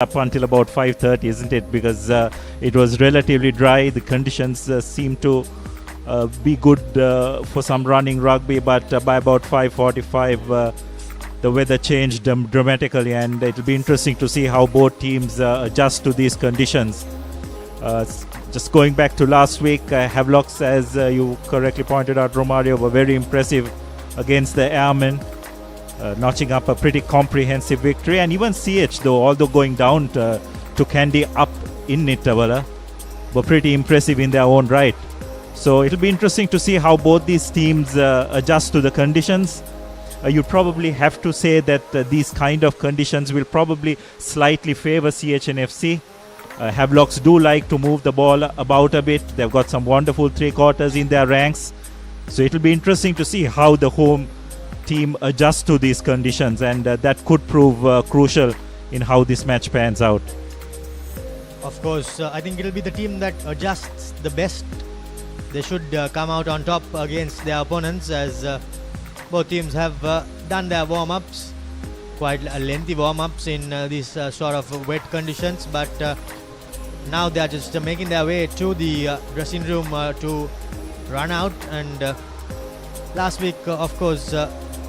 up until about 5:30, isn't it? Because it was relatively dry. The conditions seemed to be good for some running rugby, but by about 5:45 the weather changed dramatically, and it'll be interesting to see how both teams adjust to these conditions. Just going back to last week, Havelock, as you correctly pointed out, Romario, were very impressive against the Airmen, notching up a pretty comprehensive victory. And even CH, though, although going down to Kandy up in Nittawala, were pretty impressive in their own right. So it'll be interesting to see how both these teams adjust to the conditions. You probably have to say that these kind of conditions will probably slightly favor CHNFC. Havelocks do like to move the ball about a bit. They've got some wonderful three-quarters in their ranks. So it'll be interesting to see how the home team adjusts to these conditions, and that could prove crucial in how this match pans out. Of course, I think it'll be the team that adjusts the best. They should come out on top against their opponents, as both teams have done their warm-ups, quite lengthy warm-ups in these sort of wet conditions, but now they're just making their way to the dressing room to run out. And last week, of course,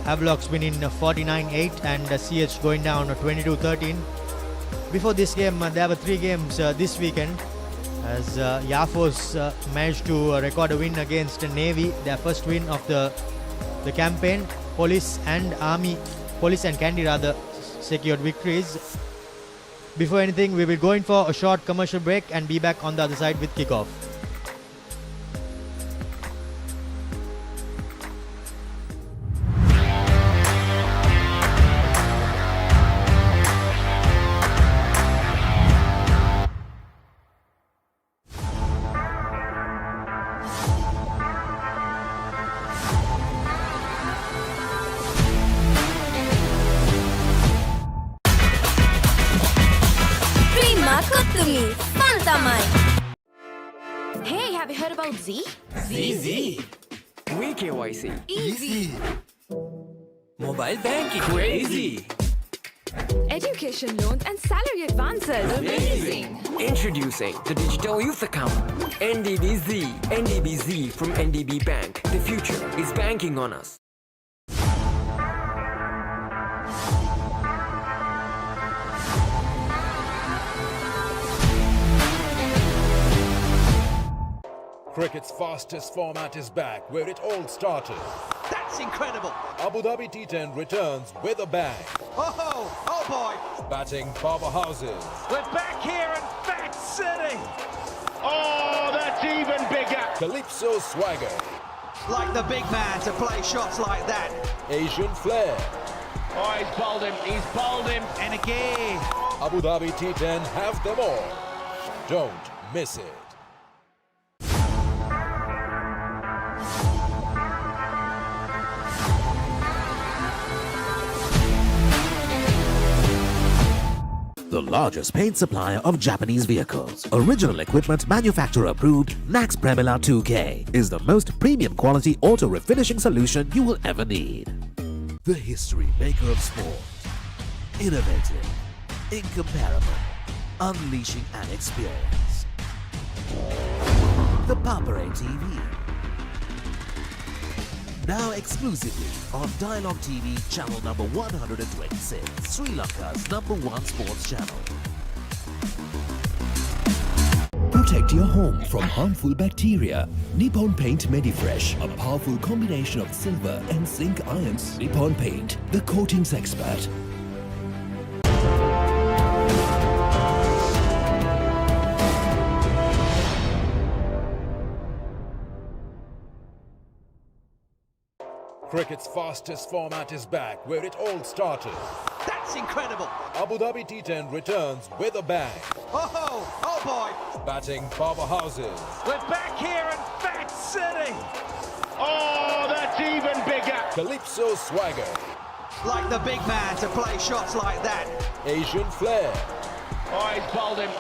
Havelock's been in 49-8 and CH going down 22-13. Before this game, there were 3 games this weekend, as Yafos managed to record a win against Navy, their first win of the campaign. Police and Kandy rather secured victories. Before anything, we will go in for a short commercial break and be back on the other side with kickoff. Hey, have you heard about Z? ZZ. We KYC. Easy. Mobile banking. Crazy. Education loans and salary advances. Amazing. Introducing the Digital Youth Account. NDBZ. NDBZ from NDB Bank. The future is banking on us. Cricket's fastest format is back, where it all started. That's incredible. Abu Dhabi T10 returns with a bang. Oh boy. Batting powerhouses. We're back here in Fat City. Oh, that's even bigger. Calypso swagger. Like the big man to play shots like that. Asian flair. Oh, he's bowled him, and again. Abu Dhabi T10 have them all. Don't miss it. The largest paint supplier of Japanese vehicles. Original equipment manufacturer approved, Nax Premila 2K is the most premium quality auto refinishing solution you will ever need. The history maker of sport. Innovative. Incomparable. Unleashing an experience. The Papare TV. Now exclusively on Dialog TV channel number 126, Sri Lanka's #1 sports channel. Protect your home from harmful bacteria. Nippon Paint Medifresh, a powerful combination of silver and zinc ions. Nippon Paint, the coatings expert. Cricket's fastest format is back, where it all started. That's incredible. Abu Dhabi T10 returns with a bang. Oh boy. Batting powerhouses. We're back here in Fat City. Oh, that's even bigger. Calypso swagger. Like the big man to play shots like that. Asian flair. Oh,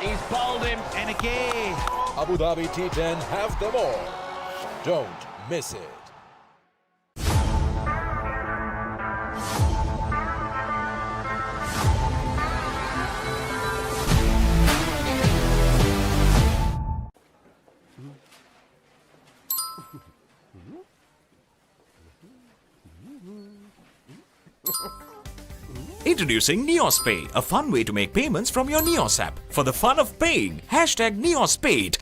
he's bowled him, and again. Abu Dhabi T10 have them all. Don't miss it. Introducing NeosPay, a fun way to make payments from your Neos app. For the fun of paying, #NeosPay.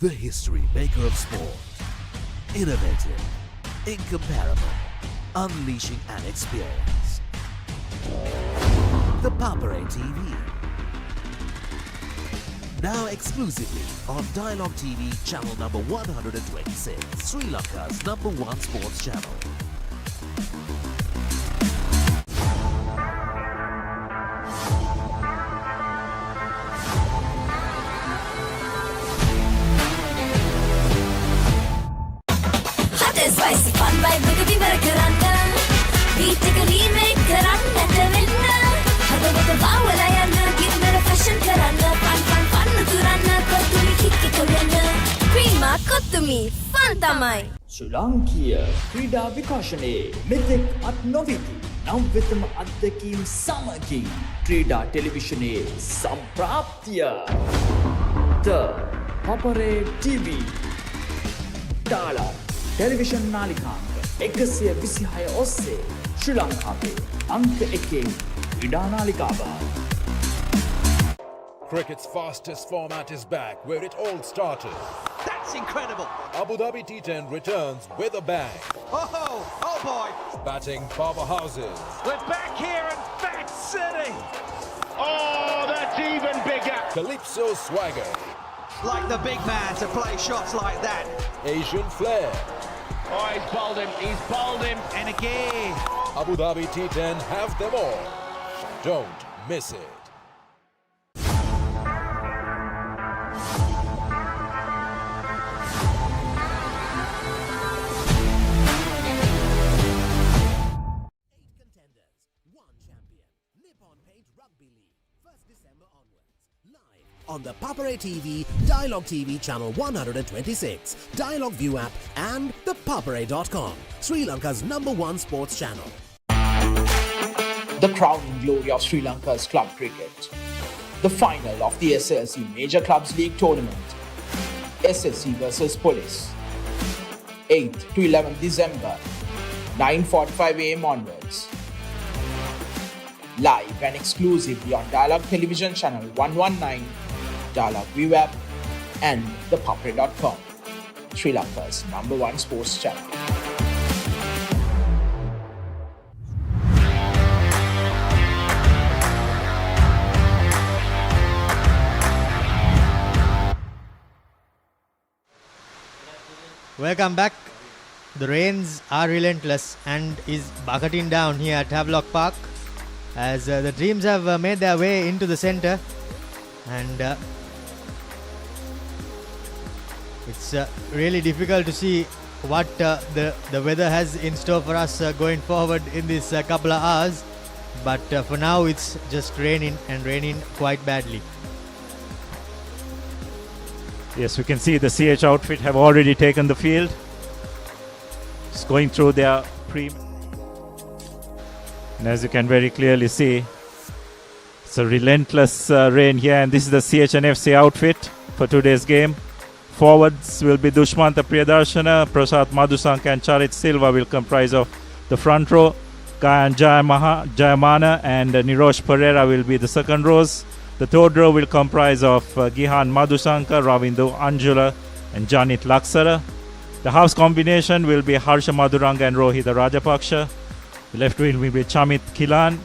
The history maker of sport. Innovative, incomparable, unleashing an experience. The Papare TV. Now exclusively on Dialog TV channel number 126, Sri Lanka's #1 sports channel. Spicy fun vibe with the work karanga. Beat take a remake karanga tevinna. Hada wada bawala yanna give me a fashion karanga. Fun turana kottumi kikki korana. Prima kottumi fun tamai. ශ්‍රී ලාංකීය ක්‍රීඩා විකාශනයේ මෙතෙක් අත් නොවිති නම් වෙතම අත්දැකීම් සමගින් ක්‍රීඩා ටෙලිවිෂනයේ සම්ප්‍රාප්තිය The Papare TV ඩාලොග් television නාලිකාංක 126 ඔස්සේ ශ්‍රී ලංකාවේ අංක 1 ක්‍රීඩා නාලිකාව. Cricket's fastest format is back where it all started. That's incredible. Abu Dhabi T10 returns with a bang. Oh boy. Batting powerhouses. We're back here in Fat City. Oh, that's even bigger. Calypso swagger. Like the big man to play shots like that. Asian flair. Oh, he's bowled him, and again. Abu Dhabi T10 have them all. Don't miss it. Nippon Paint Rugby League, 1st December onwards. Live on the Papare TV, Dialog TV channel 126, Dialog ViU app and ThePapare.com, Sri Lanka's #1 sports channel. The crowning glory of Sri Lanka's club cricket. The final of the SLC Major Clubs League Tournament. SSC vs Police. 8th to 11th December, 9:45 AM onwards. Live and exclusively on Dialog Television Channel 119, Dialog ViU app and ThePapare.com, Sri Lanka's #1 sports channel. Welcome back. The rains are relentless and is bucketing down here at Havelock Park as the teams have made their way into the center, and it's really difficult to see what the weather has in store for us going forward in this couple of hours, but for now it's just raining and raining quite badly. Yes, we can see the CH outfit have already taken the field. It's going through their and as you can very clearly see, it's a relentless rain here, and this is the CHNFC outfit for today's game. Forwards will be Dushmanta Priyadarshana, Prasad Madhusank and Charit Silva will comprise of the front row. Kayan Jayamana and Nirosh Pereira will be the second rows. The third row will comprise of Gihan Madhusanka, Ravindu Anjula and Janit Laksara. The halves combination will be Harsha Madhuranga and Rohita Rajapaksha. The left wing will be Chamit Kilan.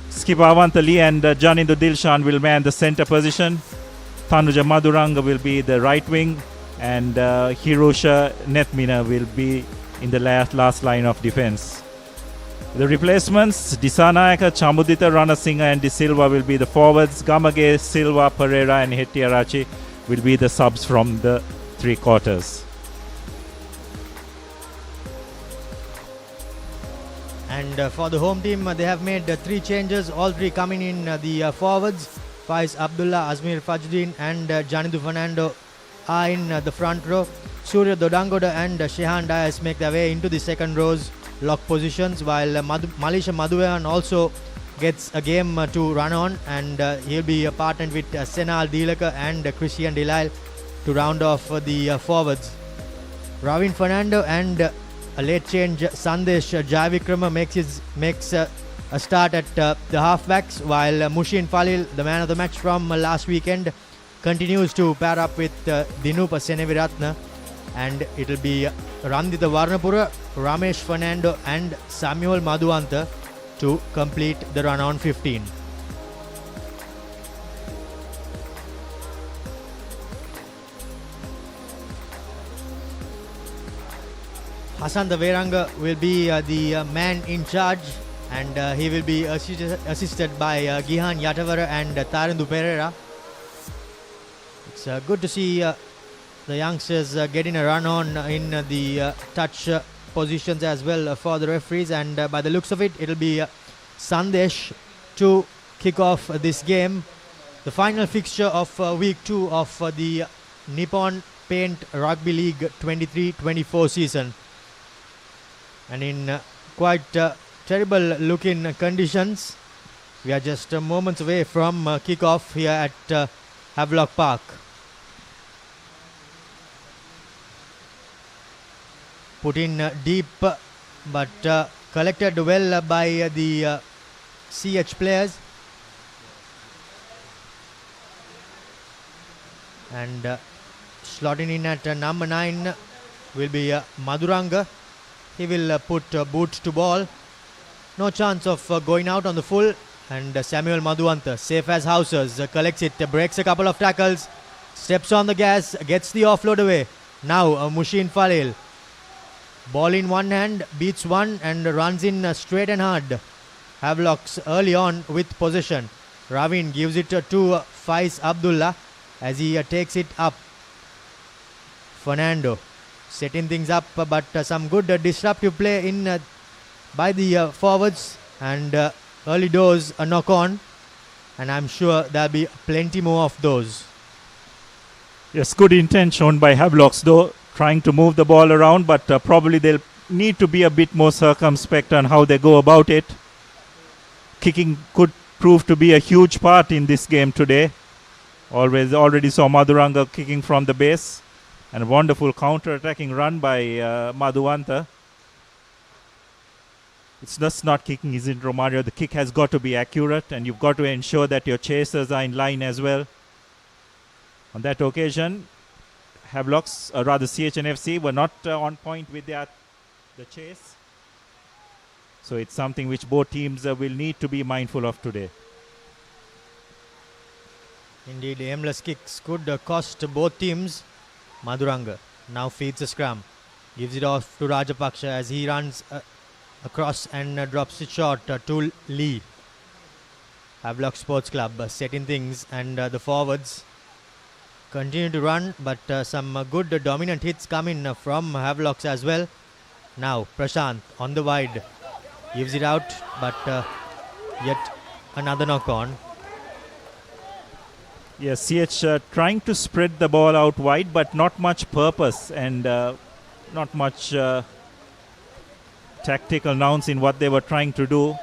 Skip Avantali and Janindu Dilshan will man the center position. Tanuja Madhuranga will be the right wing, and Hirosha Nethmina will be in the last line of defense. The replacements, Disanayaka, Chamudita Ranasinghe and De Silva will be the forwards. Gamage, Silva, Pereira and Hettiarachi will be the subs from the three quarters. And for the home team, they have made 3 changes, all 3 coming in the forwards. Faiz Abdullah, Azmir Fajruddin and Janindu Fernando are in the front row. Surya Dodangoda and Shehan Dias make their way into the second rows lock positions, while Malisha Madhuvehan also gets a game to run on, and he'll be partnered with Senal Dilaka and Christian Delisle to round off the forwards. Ravin Fernando and a late change Sandesh Jayavikrama makes a start at the halfbacks, while Mushin Falil, the man of the match from last weekend, continues to pair up with Dinupa Seneviratna, and it'll be Randita Varnapura, Ramesh Fernando and Samuel Madhuanta to complete the run on 15. Hasanta Veranga will be the man in charge, and he will be assisted by Gihan Yatavara and Tarandu Pereira. It's good to see the youngsters getting a run on in the touch positions as well for the referees, and by the looks of it, it'll be Sandesh to kick off this game. The final fixture of week 2 of the Nippon Paint Rugby League 23-24 season. And in quite terrible looking conditions, we are just moments away from kick-off here at Havelock Park. Put in deep, but collected well by the CH players. And slotting in at number 9 will be Madhuranga. He will put boot to ball. No chance of going out on the full. And Samuel Madhuanta, safe as houses, collects it, breaks a couple of tackles, steps on the gas, gets the offload away. Now Mushin Falil. Ball in one hand, beats one and runs in straight and hard. Havelocks early on with possession. Ravin gives it to Faiz Abdullah as he takes it up. Fernando setting things up, but some good disruptive play in by the forwards, and early doors a knock on, and I'm sure there'll be plenty more of those. Yes, good intent shown by Havelocks though, trying to move the ball around, but probably they'll need to be a bit more circumspect on how they go about it. Kicking could prove to be a huge part in this game today. Already saw Madhuranga kicking from the base, and a wonderful counter-attacking run by Madhuanta. It's just not kicking, isn't it, Romario? The kick has got to be accurate, and you've got to ensure that your chasers are in line as well. On that occasion, Havelocks, or rather CHNFC, were not on point with the chase. So it's something which both teams will need to be mindful of today. Indeed, aimless kicks could cost both teams. Madhuranga now feeds the scrum, gives it off to Rajapaksha as he runs across and drops it short to Lee. Havelock Sports Club setting things, and the forwards continue to run, but some good dominant hits come in from Havelocks as well. Now Prashant on the wide, gives it out, but yet another knock on. Yes, CH trying to spread the ball out wide, but not much purpose and not much tactical nous in what they were trying to do.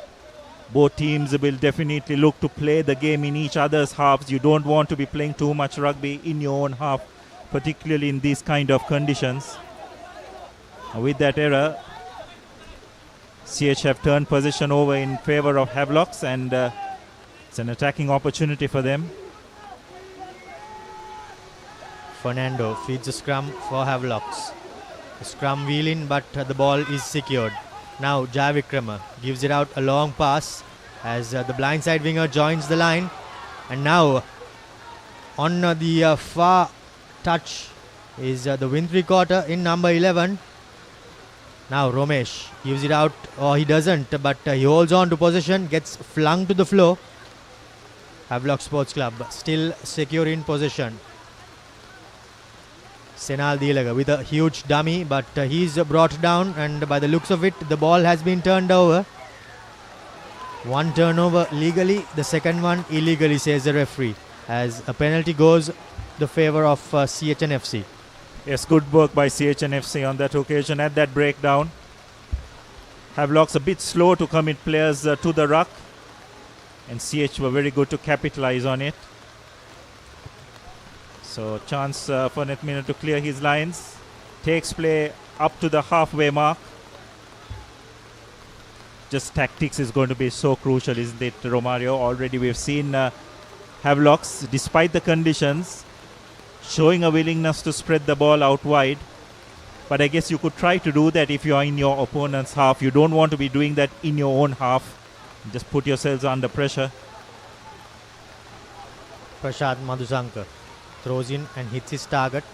Both teams will definitely look to play the game in each other's halves. You don't want to be playing too much rugby in your own half, particularly in these kind of conditions. With that error, CH have turned position over in favor of Havelocks, and it's an attacking opportunity for them. Fernando feeds the scrum for Havelocks. The scrum wheel in, but the ball is secured. Now Jayavikrama gives it out a long pass as the blindside winger joins the line. And now on the far touch is the win three-quarter in number 11. Now Romesh gives it out, or he doesn't, but he holds on to possession, gets flung to the floor. Havelock Sports Club still secure in possession. Senal Dilaga with a huge dummy, but he's brought down, and by the looks of it, the ball has been turned over. One turnover legally, the second one illegally, says the referee, as a penalty goes the favor of CHNFC. Yes, good work by CHNFC on that occasion at that breakdown. Havelocks a bit slow to commit players to the ruck. and CH were very good to capitalize on it. So chance for Netmina to clear his lines. Takes play up to the halfway mark. Just tactics is going to be so crucial, isn't it, Romario? Already we've seen Havelocks, despite the conditions, showing a willingness to spread the ball out wide. But I guess you could try to do that if you are in your opponent's half. You don't want to be doing that in your own half. Just put yourselves under pressure. Prashad Madhusanka throws in and hits his target.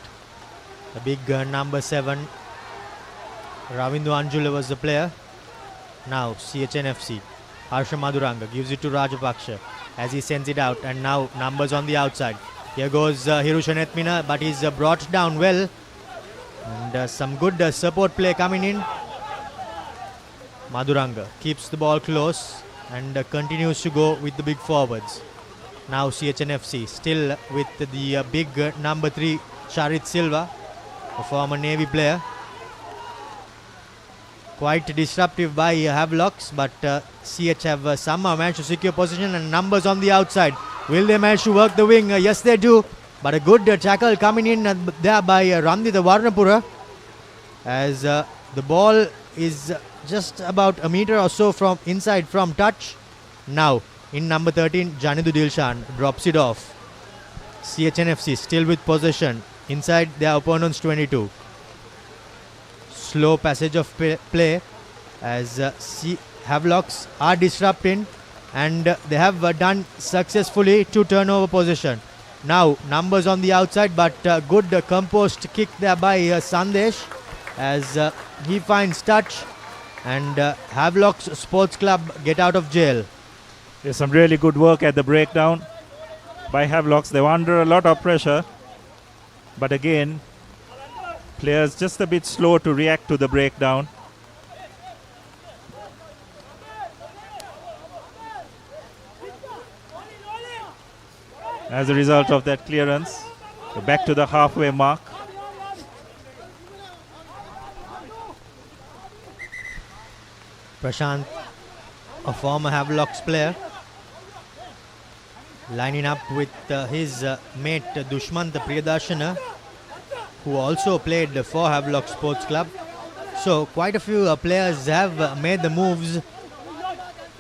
The big number 7, Ravindu Anjula was the player. Now CHNFC, Harsha Madhuranga gives it to Rajapaksha as he sends it out, and now numbers on the outside. Here goes Hirusha Netmina, but he's brought down well, and some good support play coming in. Madhuranga keeps the ball close and continues to go with the big forwards. Now CHNFC still with the big number 3, Charit Silva, a former Navy player. Quite disruptive by Havelocks, but CH have somehow managed to secure position, and numbers on the outside. Will they manage to work the wing? Yes, they do. But a good tackle coming in there by Randita Varnapura, as the ball is just about a meter or so from inside from touch. Now in number 13, Janidu Dilshan drops it off. CHNFC still with possession inside their opponent's 22. Slow passage of play as Havelocks are disrupting, and they have done successfully to turn over possession. Now numbers on the outside, but good composed kick there by Sandesh as he finds touch, and Havelocks Sports Club get out of jail. There's some really good work at the breakdown by Havelocks. They were under a lot of pressure, but again, players just a bit slow to react to the breakdown. As a result of that clearance, so back to the halfway mark. Prashant, a former Havelocks player, lining up with his mate Dushmant Priyadarshana, who also played for Havelock Sports Club. So quite a few players have made the moves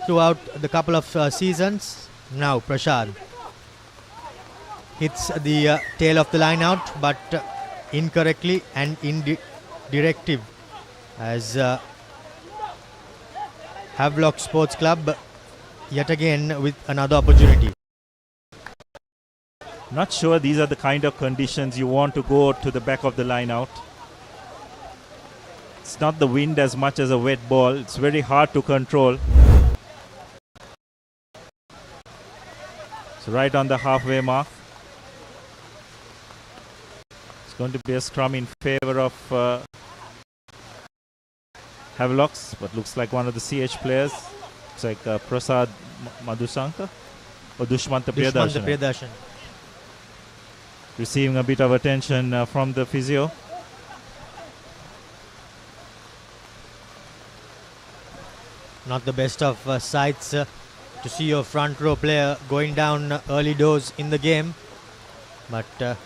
throughout the couple of seasons. Now Prashad hits the tail of the line out, but incorrectly and indirective, as Havelock Sports Club yet again with another opportunity. Not sure these are the kind of conditions you want to go to the back of the line out. It's not the wind as much as a wet ball. It's very hard to control. So right on the halfway mark. It's going to be a scrum in favor of Havelocks, but looks like one of the CH players. It's like Prasad Madhusanka or Dushmanta Priyadarshana. Receiving a bit of attention from the physio. Not the best of sights to see your front row player going down early doors in the game, but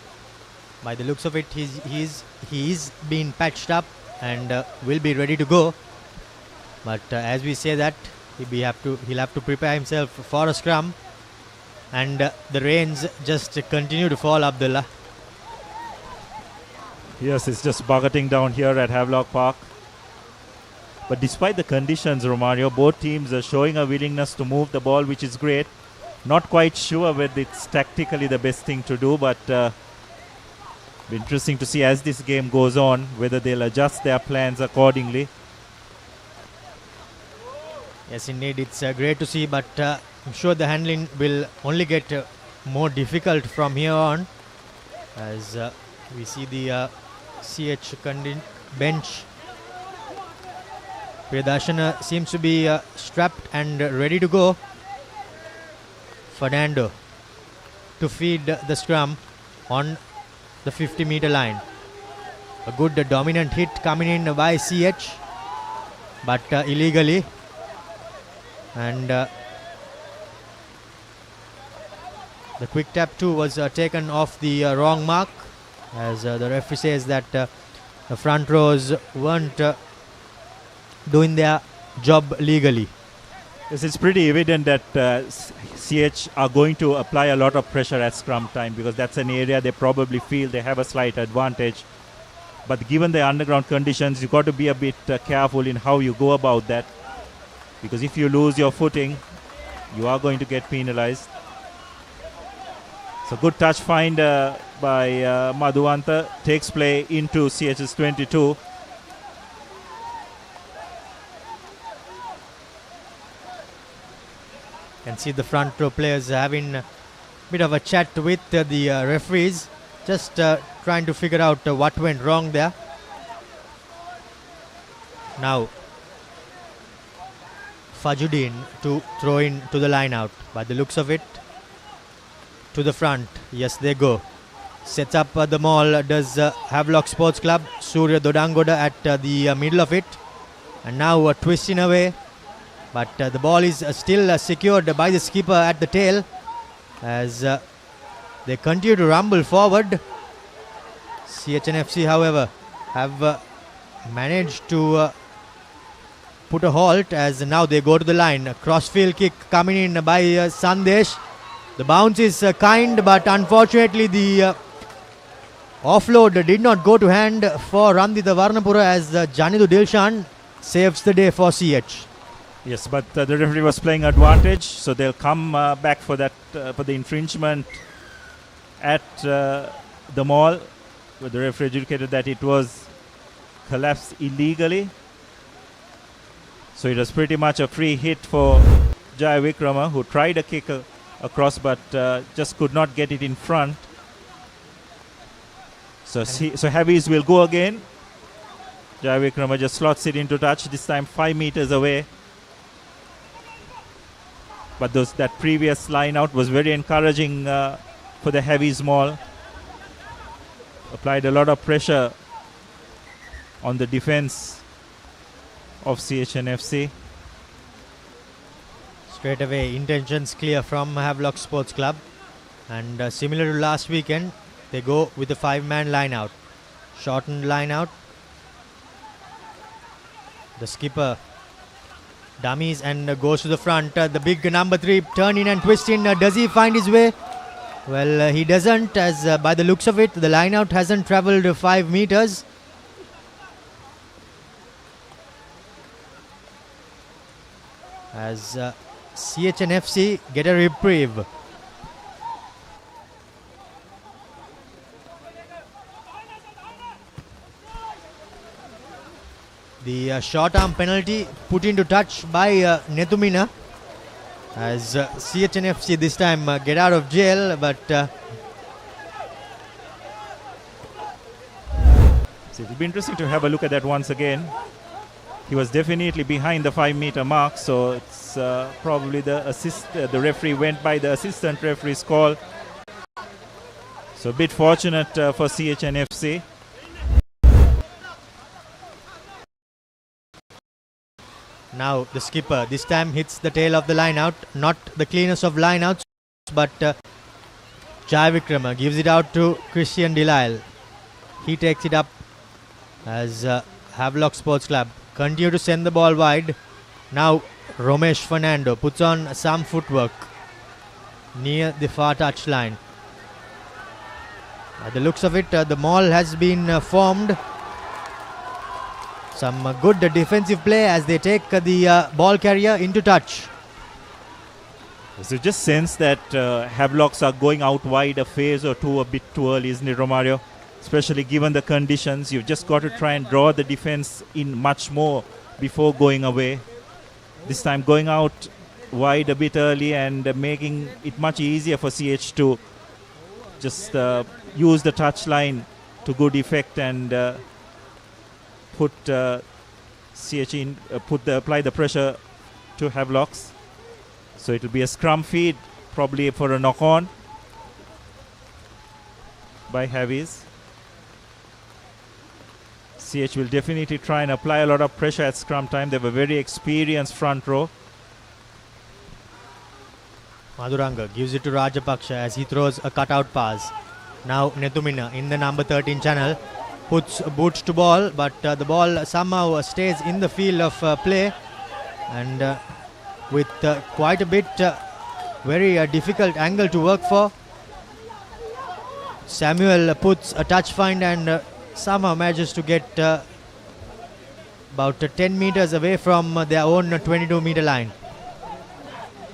by the looks of it, he's been patched up and will be ready to go. But as we say that, he'll have to prepare himself for a scrum. And the rains just continue to fall, Abdullah. Yes, it's just bucketing down here at Havelock Park. But despite the conditions, Romario, both teams are showing a willingness to move the ball, which is great. Not quite sure whether it's tactically the best thing to do, but be interesting to see as this game goes on, whether they'll adjust their plans accordingly. Yes, indeed, it's great to see, but I'm sure the handling will only get more difficult from here on, as we see the CH bench. Priyadarshana seems to be strapped and ready to go. Fernando to feed the scrum on the 50-meter line. A good dominant hit coming in by CH, but illegally. And The quick tap too was taken off the wrong mark, as the referee says that the front rows weren't doing their job legally. Yes, it's pretty evident that CH are going to apply a lot of pressure at scrum time, because that's an area they probably feel they have a slight advantage. But given the underground conditions, you've got to be a bit careful in how you go about that, because if you lose your footing, you are going to get penalized. So good touch find by Madhuwanta takes play into CH's 22. Can see the front row players having a bit of a chat with the referees, just trying to figure out what went wrong there. Now Fajuddin to throw in to the line out. By the looks of it, to the front. Yes, they go. Sets up the maul, does Havelock Sports Club. Surya Dodangoda at the middle of it. And now twisting away. But the ball is still secured by the skipper at the tail, as they continue to rumble forward. CHNFC, however, have managed to put a halt, as now they go to the line. A crossfield kick coming in by Sandesh. The bounce is kind, but unfortunately the offload did not go to hand for Randita Varnapura, as Janidu Dilshan saves the day for CH. Yes, but the referee was playing advantage, so they'll come back for that for the infringement at the maul, where the referee adjudicated that it was collapsed illegally. So it was pretty much a free hit for Jai Vikrama, who tried a kick across, but just could not get it in front. So Heavies will go again. Jai Vikrama just slots it into touch, this time 5 meters away. But that previous line out was very encouraging for the Heavies maul. Applied a lot of pressure on the defense of CHNFC. Straight away, intentions clear from Havelock Sports Club. And similar to last weekend, they go with a 5-man line out. Shortened line out. The skipper dummies and goes to the front. The big number 3 turn in and twist in. Does he find his way? Well, he doesn't, as by the looks of it, the line out hasn't travelled 5 meters. As CHNFC get a reprieve. The short arm penalty put into touch by Netumina, as CHNFC this time get out of jail, but so it'll be interesting to have a look at that once again. He was definitely behind the 5-meter mark, so it's probably the referee went by the assistant referee's call. So a bit fortunate for CHNFC. Now the skipper this time hits the tail of the line out. Not the cleanest of line outs, but Jai Vikrama gives it out to Christian Delisle. He takes it up, as Havelock Sports Club continue to send the ball wide. Now Romesh Fernando puts on some footwork near the far touch line. By the looks of it, the maul has been formed. Some good defensive play as they take the ball carrier into touch. So just sense that Havelocks are going out wide a phase or two a bit too early, isn't it, Romario? Especially given the conditions, you've just got to try and draw the defense in much more before going away. This time going out wide a bit early and making it much easier for CH to just use the touch line to good effect and put CH in, apply the pressure to Havelocks. So it will be a scrum feed, probably for a knock-on by Heavies. CH will definitely try and apply a lot of pressure at scrum time. They have a very experienced front row. Maduranga gives it to Rajapaksha as he throws a cutout pass. Now Netumina in the number 13 channel puts boots to ball, but the ball somehow stays in the field of play, and with quite a bit very difficult angle to work for. Samuel puts a touch find and somehow manages to get about 10 meters away from their own 22-meter line.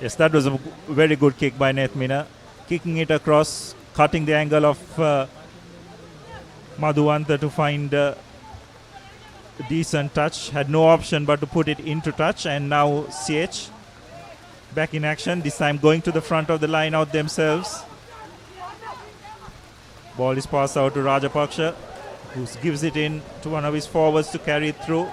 Yes, that was a very good kick by Nethmina. Kicking it across, cutting the angle of Madhuanta to find a decent touch. Had no option but to put it into touch, and now CH back in action, this time going to the front of the line out themselves. Ball is passed out to Rajapaksha, who gives it in to one of his forwards to carry it through.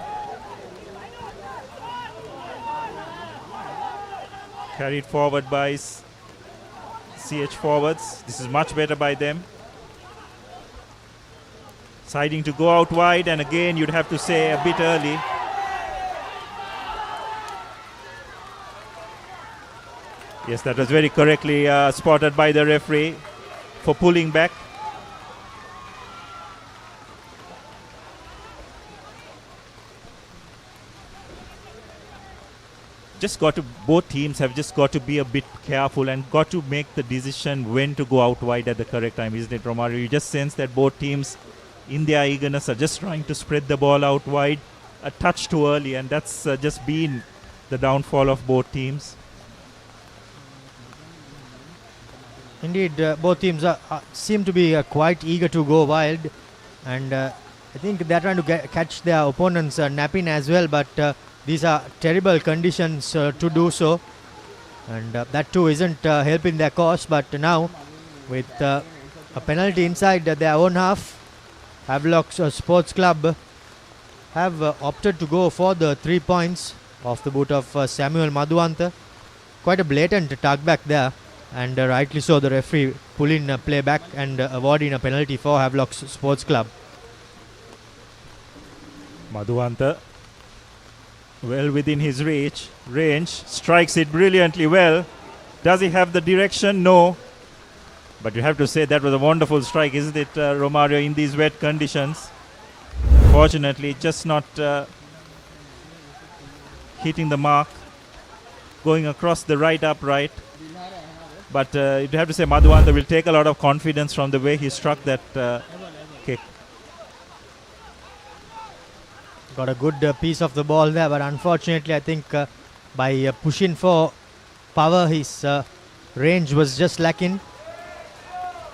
Carried forward by CH forwards. This is much better by them. Siding to go out wide, and again you'd have to say a bit early. Yes, that was very correctly spotted by the referee for pulling back. Both teams have just got to be a bit careful and got to make the decision when to go out wide at the correct time, isn't it, Romario? You just sense that both teams, in their eagerness, are just trying to spread the ball out wide a touch too early, and that's just been the downfall of both teams. Indeed, both teams seem to be quite eager to go wild, and I think they're trying to catch their opponents napping as well, but these are terrible conditions to do so, and that too isn't helping their cause. But now, with a penalty inside their own half, Havelock Sports Club have opted to go for the 3 points off the boot of Samuel Madhuanta. Quite a blatant tug back there, and rightly so, the referee pulling play back and awarding a penalty for Havelock Sports Club. Madhuanta, well within his range, strikes it brilliantly well. Does he have the direction? No. But you have to say that was a wonderful strike, isn't it, Romario, in these wet conditions? Fortunately, just not hitting the mark, going across the right upright. But you have to say Madhuanta will take a lot of confidence from the way he struck that kick. Got a good piece of the ball there, but unfortunately I think by pushing for power, his range was just lacking.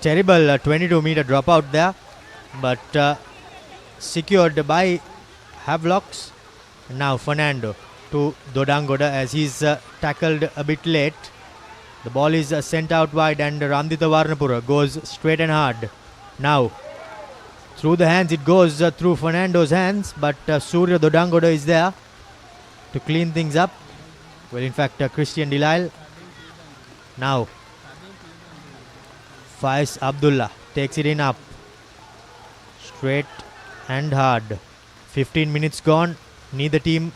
Terrible 22-meter dropout there, but secured by Havelocks. Now Fernando to Dodangoda as he's tackled a bit late. The ball is sent out wide, and Randita Varnapura goes straight and hard. Now through the hands it goes, through Fernando's hands, but Surya Dodangoda is there to clean things up. Well, in fact, Christian Delisle. Now Faiz Abdullah takes it in up, straight and hard. 15 minutes gone, neither team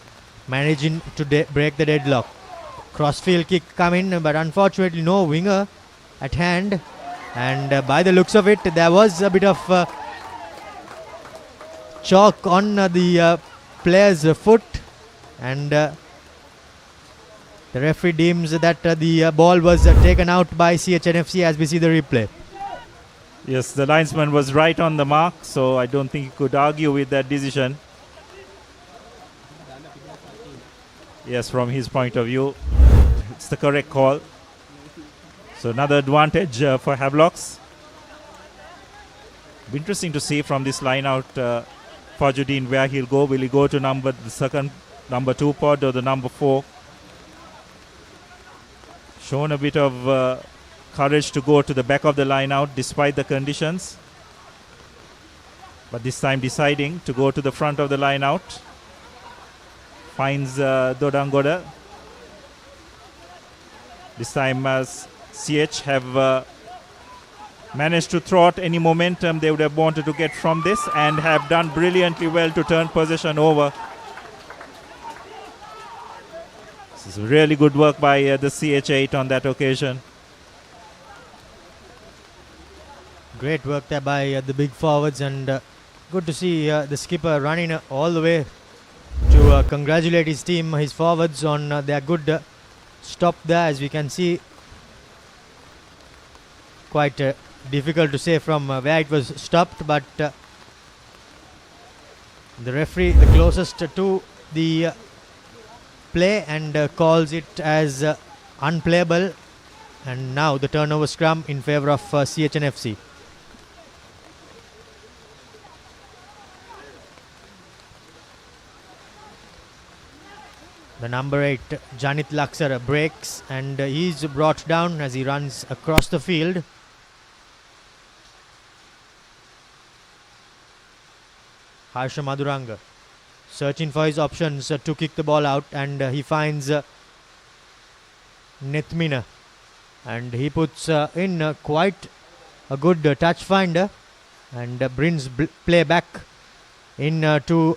managing to break the deadlock. Crossfield kick coming, but unfortunately no winger at hand, and by the looks of it there was a bit of chalk on the player's foot, and the referee deems that the ball was taken out by CHNFC as we see the replay. Yes, the linesman was right on the mark, so I don't think he could argue with that decision. Yes, from his point of view, it's the correct call. So another advantage for Havelocks. Be interesting to see from this line out Fajuddin where he'll go. Will he go to number 2 pod or the number 4? Shown a bit of courage to go to the back of the line out despite the conditions, but this time deciding to go to the front of the line out. Finds Dodangoda. This time CH have managed to thwart any momentum they would have wanted to get from this, and have done brilliantly well to turn possession over. This is really good work by the CH8 on that occasion. Great work there by the big forwards, and good to see the skipper running all the way to congratulate his team, his forwards, on their good stop there. As we can see, quite difficult to say from where it was stopped, but the referee, the closest to the play, and calls it as unplayable. And now the turnover scrum in favour of CHNFC. The number 8, Janit Laksar, breaks, and he's brought down as he runs across the field. Harsha Maduranga searching for his options to kick the ball out, and he finds Nethmina, and he puts in quite a good touch finder, and brings play back in to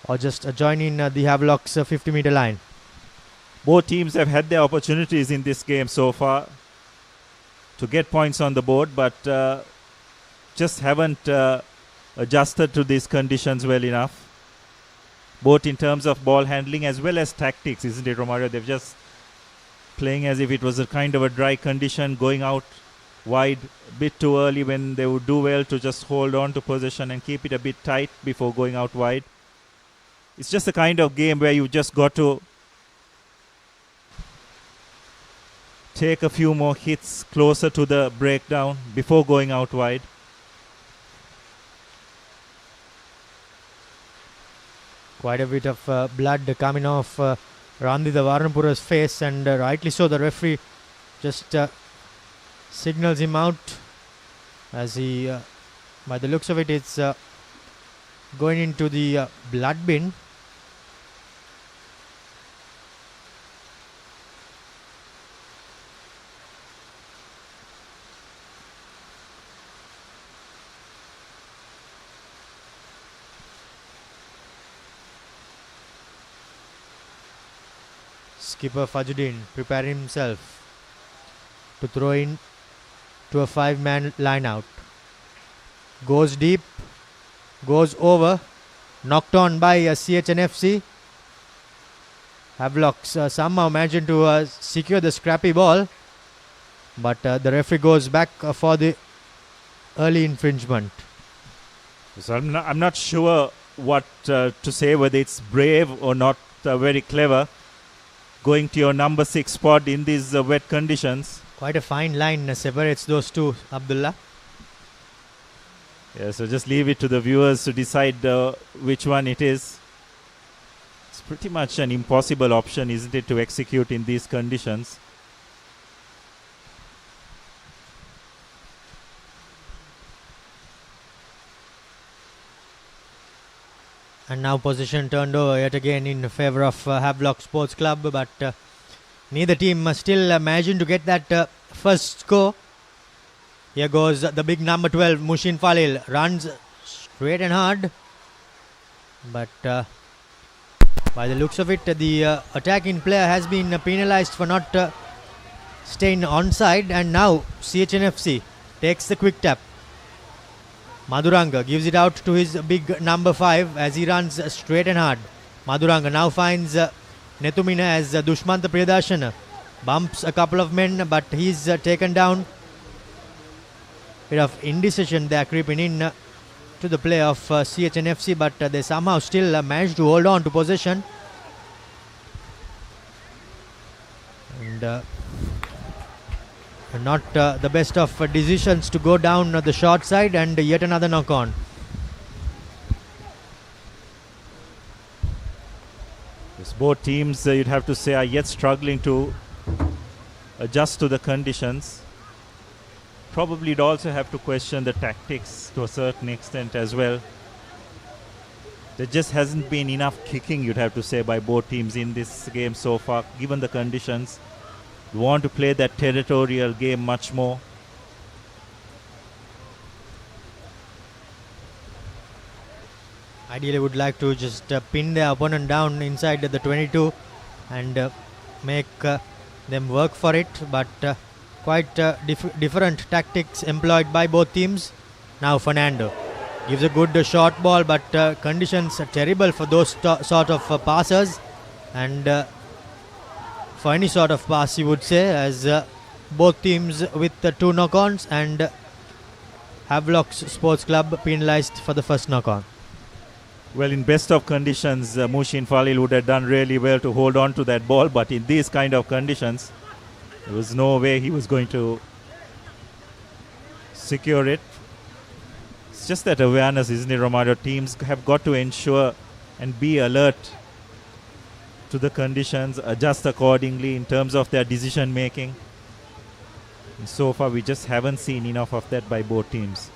or just joining the Havelock's 50-meter line. Both teams have had their opportunities in this game so far to get points on the board, but just haven't adjusted to these conditions well enough. Both in terms of ball handling as well as tactics, isn't it, Romario? They're just playing as if it was a kind of a dry condition, going out wide a bit too early when they would do well to just hold on to possession and keep it a bit tight before going out wide. It's just a kind of game where you just got to take a few more hits closer to the breakdown before going out wide. Quite a bit of blood coming off Randhida Varnapura's face, and rightly so. The referee just signals him out as he, by the looks of it, it's going into the blood bin. Skipper Fajuddin preparing himself to throw in to a 5-man line out. Goes deep, goes over, knocked on by CHNFC. Havelocks somehow managed to secure the scrappy ball, but the referee goes back for the early infringement. So I'm not sure what to say, whether it's brave or not very clever, going to your number 6 spot in these wet conditions. Quite a fine line separates those two, Abdullah. Yeah, so just leave it to the viewers to decide which one it is. It's pretty much an impossible option, isn't it, to execute in these conditions. And now position turned over yet again in favour of Havelock Sports Club, but neither team still managing to get that first score. Here goes the big number 12, Mushin Falil, runs straight and hard, but by the looks of it, the attacking player has been penalised for not staying onside, and now CHNFC takes the quick tap. Maduranga gives it out to his big number 5 as he runs straight and hard. Maduranga now finds Nethumina as Dushmanta Priyadarshana. Bumps a couple of men, but he's taken down. Bit of indecision there creeping in to the play of CHNFC, but they somehow still managed to hold on to possession. And not the best of decisions to go down the short side, and yet another knock on. Yes, both teams, you'd have to say, are yet struggling to adjust to the conditions. Probably you'd also have to question the tactics to a certain extent as well. There just hasn't been enough kicking, you'd have to say, by both teams in this game so far, given the conditions. You want to play that territorial game much more. Ideally would like to just pin their opponent down inside the 22 and make them work for it, but quite different tactics employed by both teams. Now Fernando gives a good short ball, but conditions are terrible for those sort of passers, and for any sort of pass you would say, as both teams with 2 knock-ons, and Havelock's Sports Club penalised for the first knock-on. Well, in best of conditions, Mushin Falil would have done really well to hold on to that ball, but in these kind of conditions, there was no way he was going to secure it. It's just that awareness, isn't it, Romario? Teams have got to ensure and be alert to the conditions, adjust accordingly in terms of their decision making. And so far, we just haven't seen enough of that by both teams.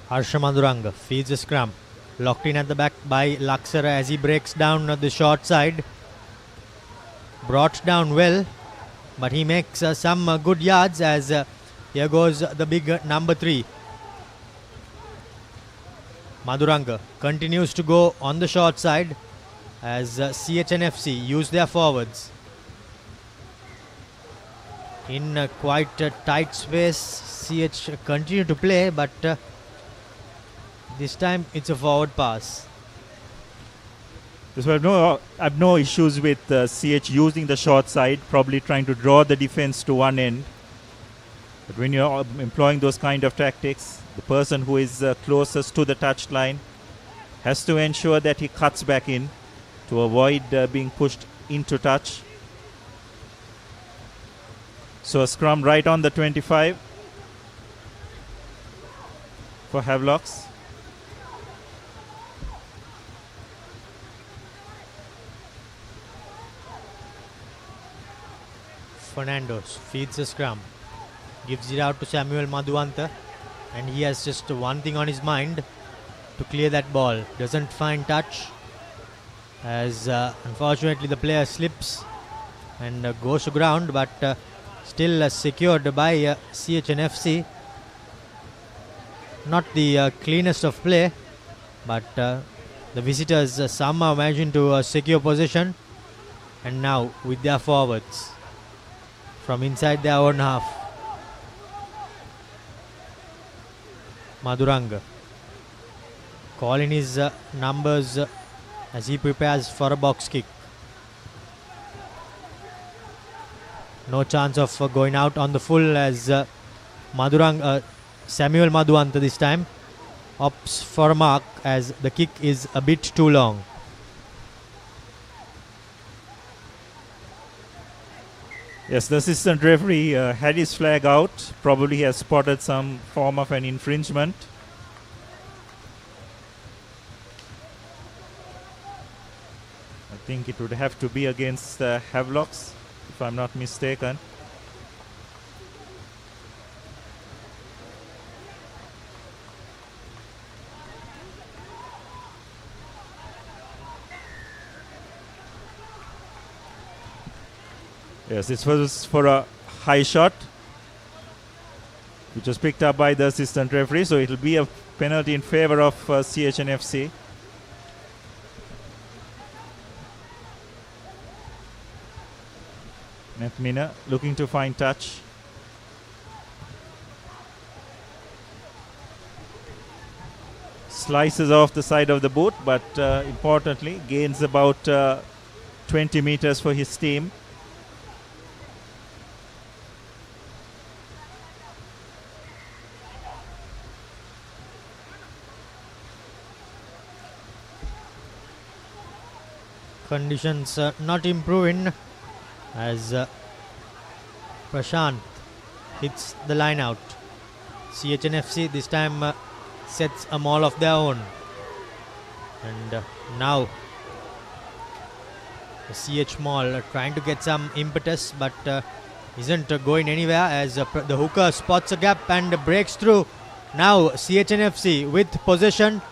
Harsha Maduranga feeds a scrum. Locked in at the back by Laksara as he breaks down the short side. Brought down well, but he makes some good yards as here goes the big number 3. Maduranga continues to go on the short side as CHNFC use their forwards. In quite a tight space, CH continue to play, but this time it's a forward pass. So I have no issues with CH using the short side, probably trying to draw the defense to one end. But when you're employing those kind of tactics, the person who is closest to the touchline has to ensure that he cuts back in to avoid being pushed into touch. So a scrum right on the 25 for Havelocks. Fernandes feeds the scrum, gives it out to Samuel Madhuanta, and he has just one thing on his mind: to clear that ball. Doesn't find touch as unfortunately the player slips and goes to ground, but still secured by CHNFC. Not the cleanest of play, but the visitors somehow managed to secure possession, and now with their forwards from inside their own half. Maduranga calling his numbers as he prepares for a box kick. No chance of going out on the full as Samuel Madhuanta this time opts for a mark as the kick is a bit too long. Yes, the assistant referee had his flag out. Probably has spotted some form of an infringement. I think it would have to be against Havelocks, if I'm not mistaken. Yes, this was for a high shot, which was picked up by the assistant referee, so it will be a penalty in favor of CHNFC. Nethmina looking to find touch. Slices off the side of the boot, but importantly gains about 20 meters for his team. Conditions not improving as Prashant hits the line out. CHNFC this time sets a maul of their own, and now the CH maul trying to get some impetus, but isn't going anywhere as the hooker spots a gap and breaks through. Now CHNFC with possession,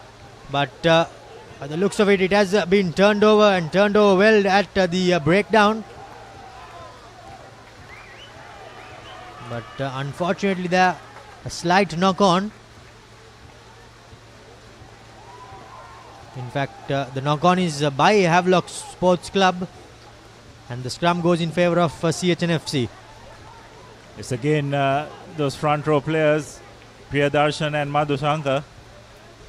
but by the looks of it, it has been turned over and turned over well at the breakdown. But unfortunately there a slight knock on. In fact, the knock on is by Havelock Sports Club And the scrum goes in favor of CHNFC. It's again those front row players, Priyadarshan and Madhushankar,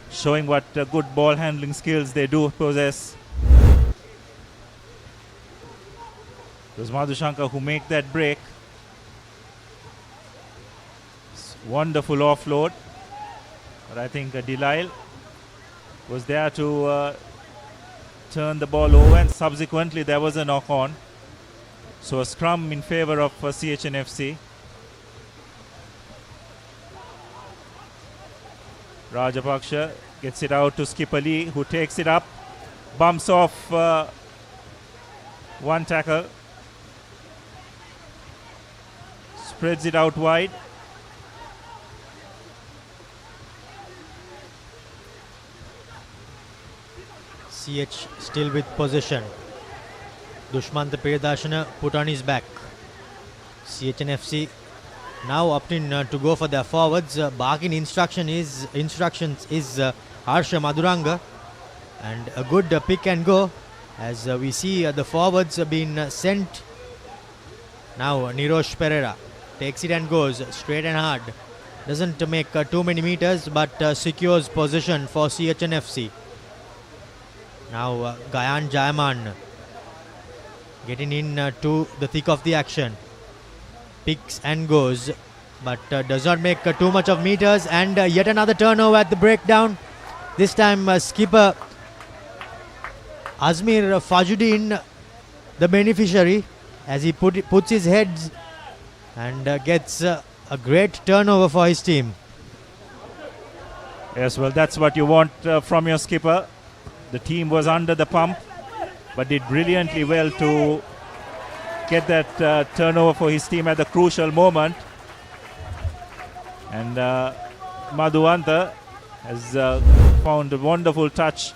showing what good ball handling skills they do possess. It was Madhushankar who make that break. Wonderful offload. But I think Delisle was there to turn the ball over, and subsequently there was a knock on. So a scrum in favor of CHNFC. Rajapaksha gets it out to Skipper Lee, who takes it up, bumps off one tackle, spreads it out wide. CH still with possession. Dushmanta Priyadashana put on his back. CHNFC now opting to go for their forwards. Barking instructions is Harsha Maduranga, and a good pick and go as we see the forwards being sent. Now Nirosh Pereira takes it and goes straight and hard. Doesn't make too many meters, but secures possession for CHNFC. Now Gayan Jayaman getting in to the thick of the action. Picks and goes, but does not make too much of meters, and yet another turnover at the breakdown. This time skipper Azmir Fajuddin the beneficiary, as he puts his heads and gets a great turnover for his team. Yes, well, that's what you want from your skipper. The team was under the pump, but did brilliantly well to get that turnover for his team at the crucial moment. And Madhuanta has found a wonderful touch,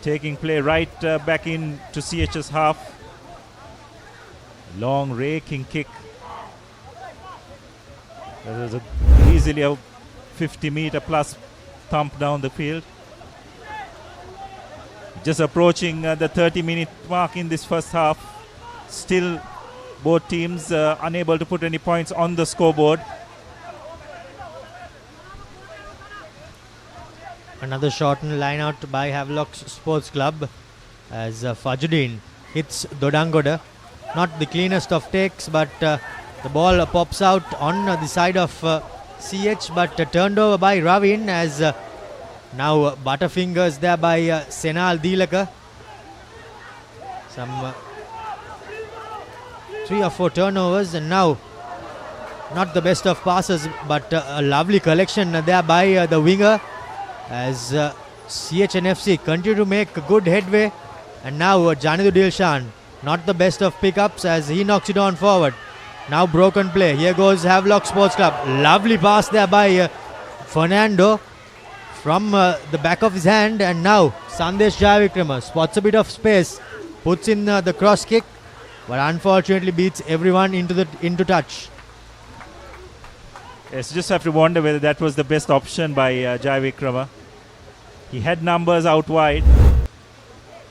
taking play right back into CH's half. Long raking kick. That was easily a 50-meter plus thump down the field. Just approaching the 30-minute mark in this first half. Still, both teams unable to put any points on the scoreboard. Another shortened line out by Havelock Sports Club as Fajuddin hits Dodangoda. Not the cleanest of takes, but the ball pops out on the side of CH, but turned over by Ravin as now Butterfingers there by Senal Dilaka. Some 3 or 4 turnovers, and now not the best of passes, but a lovely collection there by the winger as CHNFC continue to make good headway. And now Janidu Dilshan, not the best of pickups as he knocks it on forward. Now broken play. Here goes Havelock Sports Club. Lovely pass there by Fernando from the back of his hand, and now Sandesh Jayavikrama spots a bit of space, puts in the cross kick, but unfortunately beats everyone into touch. Yes, just have to wonder whether that was the best option by Jayavikrama. He had numbers out wide,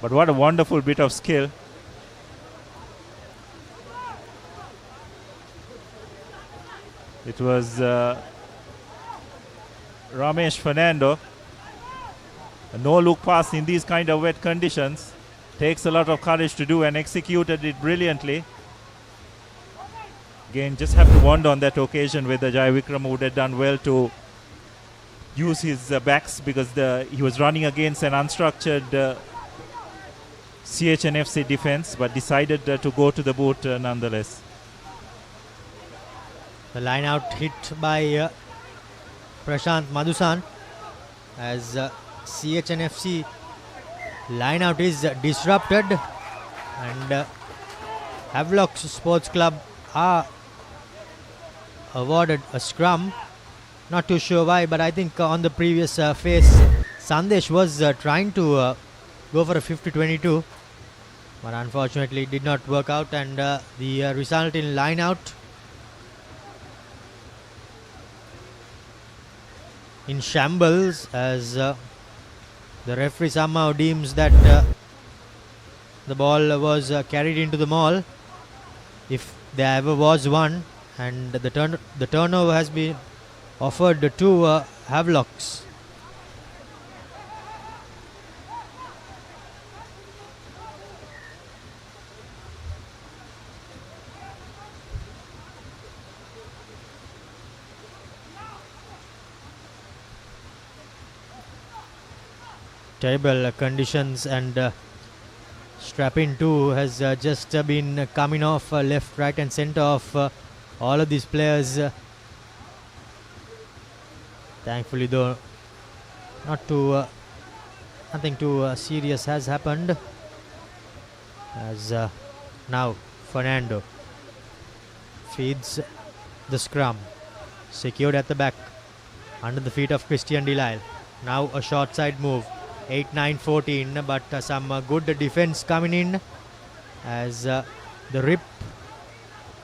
but what a wonderful bit of skill. It was Ramesh Fernando. A no-look pass in these kind of wet conditions takes a lot of courage to do, and executed it brilliantly. Again, just have to wonder on that occasion whether Jayavikrama would have done well to use his backs, because he was running against an unstructured CHNFC defense, but decided to go to the boot nonetheless. The line out hit by Prashant Madhusan as CHNFC line out is disrupted, and Havelock Sports Club are awarded a scrum. Not too sure why, but I think on the previous phase Sandesh was trying to go for a 50-22, but unfortunately it did not work out, and the result in line out in shambles as the referee somehow deems that the ball was carried into the maul, if there ever was one, and the turnover has been offered to Havelocks. Terrible conditions, and strap-in 2 has just been coming off left, right and centre of all of these players. Thankfully though, nothing too serious has happened, as now Fernando feeds the scrum, secured at the back under the feet of Christian Delisle. Now a short side move, 8-9-14, but some good defense coming in, as the rip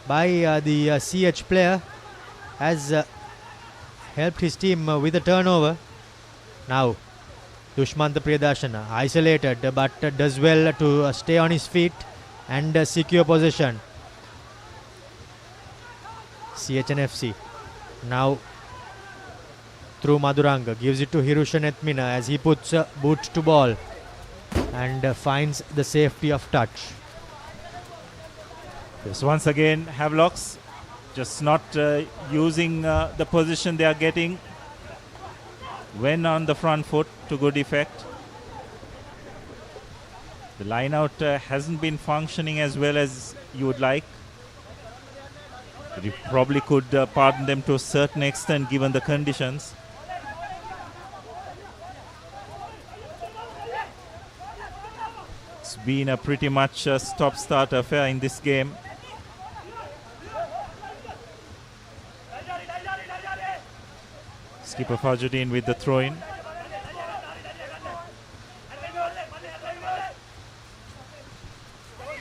by the CH player has helped his team with a turnover. Now Dushmanta Priyadarshana isolated, but does well to stay on his feet and secure possession. CHNFC now through Maduranga, gives it to Hirusha Nethmina as he puts boot to ball and finds the safety of touch. Yes, once again Havelocks just not using the position they are getting when on the front foot to good effect. The line out hasn't been functioning as well as you would like, but you probably could pardon them to a certain extent given the conditions. It's been a pretty much stop-start affair in this game. Skipper Fajuddin with the throw-in.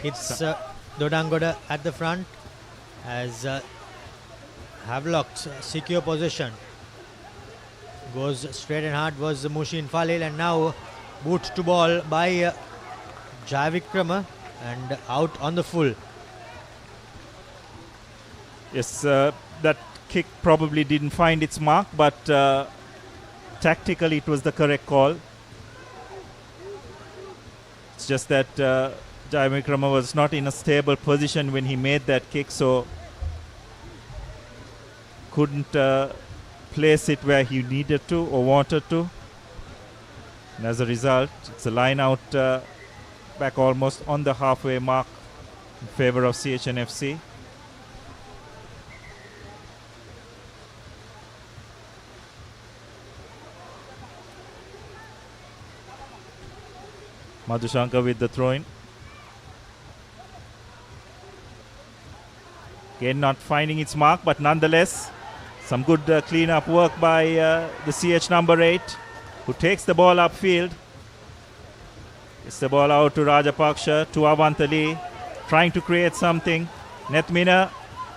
It's Dodangoda at the front as Havelocks secure possession. Goes straight and hard was Mushin Falil, and now boot to ball by Jayavikrama and out on the full. Yes, that kick probably didn't find its mark, but tactically it was the correct call. It's just that Jayavikrama was not in a stable position when he made that kick, so couldn't place it where he needed to or wanted to. And as a result, it's a line out back almost on the halfway mark in favor of CHNFC. Madhushankar with the throw-in. Again, not finding its mark, but nonetheless, some good clean-up work by the CH number 8, who takes the ball upfield. It's the ball out to Rajapaksha, to Avantali, trying to create something. Nethmina,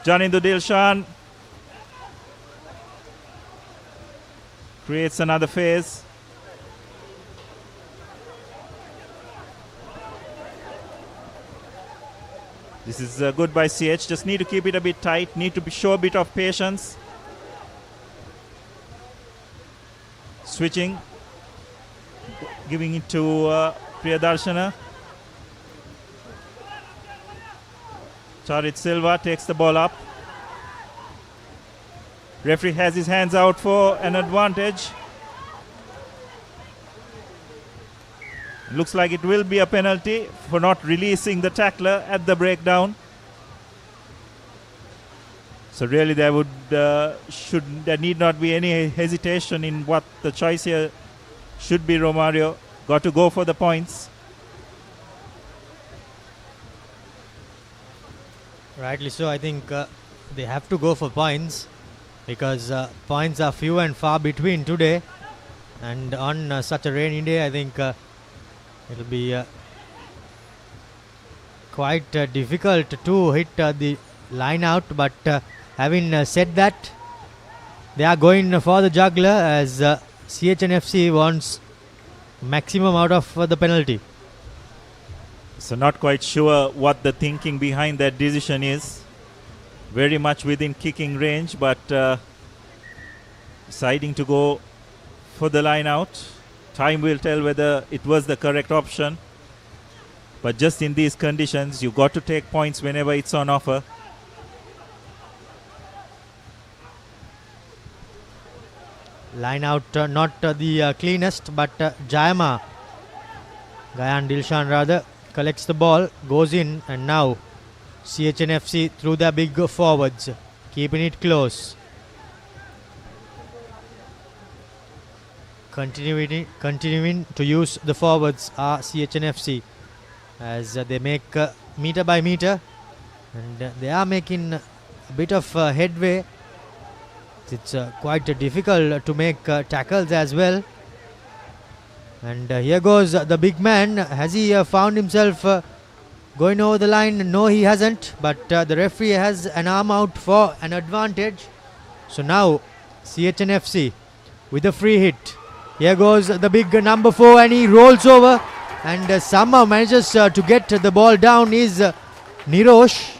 Janindu Dilshan creates another phase. This is good by CH. Just need to keep it a bit tight. Need to show a bit of patience. Switching. Giving it to Priyadarshana. Charit Silva takes the ball up. Referee has his hands out for an advantage. Looks like it will be a penalty for not releasing the tackler at the breakdown. So really there need not be any hesitation in what the choice here should be. Romario got to go for the points. Rightly so. I think they have to go for points because points are few and far between today, and on such a rainy day I think it'll be quite difficult to hit the line out, but having said that, they are going for the juggler as CHNFC wants maximum out of the penalty. So not quite sure what the thinking behind that decision is. Very much within kicking range, but deciding to go for the line out. Time will tell whether it was the correct option. But just in these conditions, you've got to take points whenever it's on offer. Line out not the cleanest, but Gayan Dilshan rather, collects the ball, goes in, and now CHNFC through their big forwards, keeping it close. Continuing to use the forwards are CHNFC as they make meter by meter, and they are making a bit of headway. It's quite difficult to make tackles as well. And here goes the big man. Has he found himself going over the line? No, he hasn't, but the referee has an arm out for an advantage. So now CHNFC with a free hit. Here goes the big number 4, and he rolls over and somehow manages to get the ball down is Nirosh.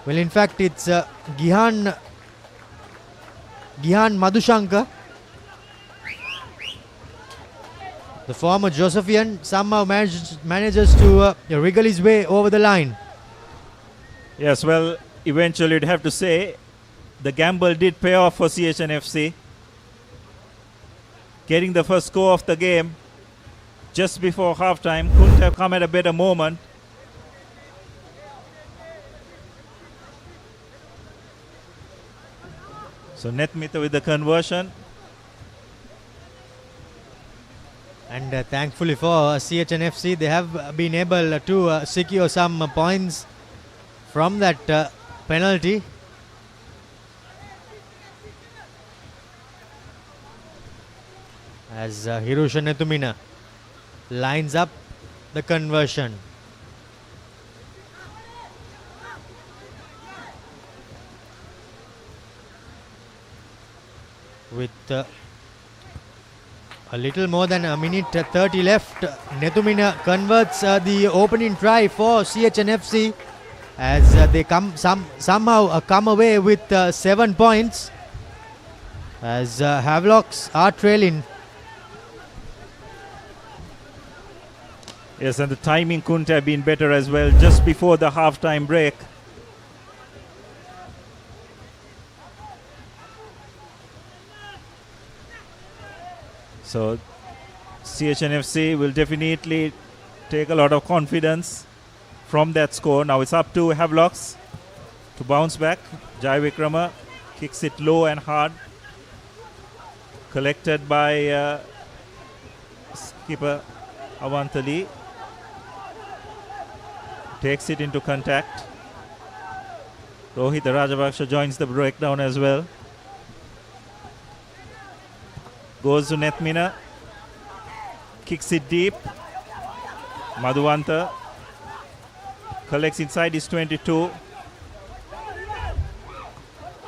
Well, in fact, it's Gihan Madhushankar. The former Josephian somehow manages to wriggle his way over the line. Yes, well, eventually you'd have to say the gamble did pay off for CHNFC. Getting the first score of the game just before halftime couldn't have come at a better moment. So Netmitha with the conversion. And thankfully for CHNFC, they have been able to secure some points from that penalty. As Hirusha Netumina lines up the conversion. With a little more than a minute 30 left, Netumina converts the opening try for CHNFC as they somehow come away with 7 points as Havelocks are trailing. Yes, and the timing couldn't have been better as well, just before the halftime break. So CHNFC will definitely take a lot of confidence from that score. Now it's up to Havelocks to bounce back. Jai Vikrama kicks it low and hard. Collected by skipper Avantali. Takes it into contact. Rohit Rajavaksha joins the breakdown as well. Goes to Netmina. Kicks it deep. Madhuvanta collects inside his 22.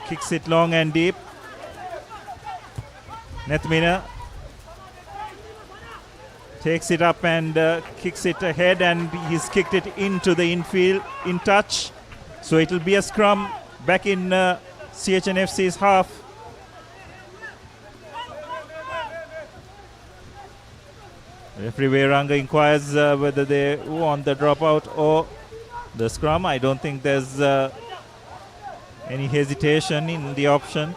Kicks it long and deep. Netmina takes it up and kicks it ahead, and he's kicked it into the infield in touch. So it will be a scrum back in CHNFC's half. Referee Veranga inquires whether they want the dropout or the scrum. I don't think there's any hesitation in the option.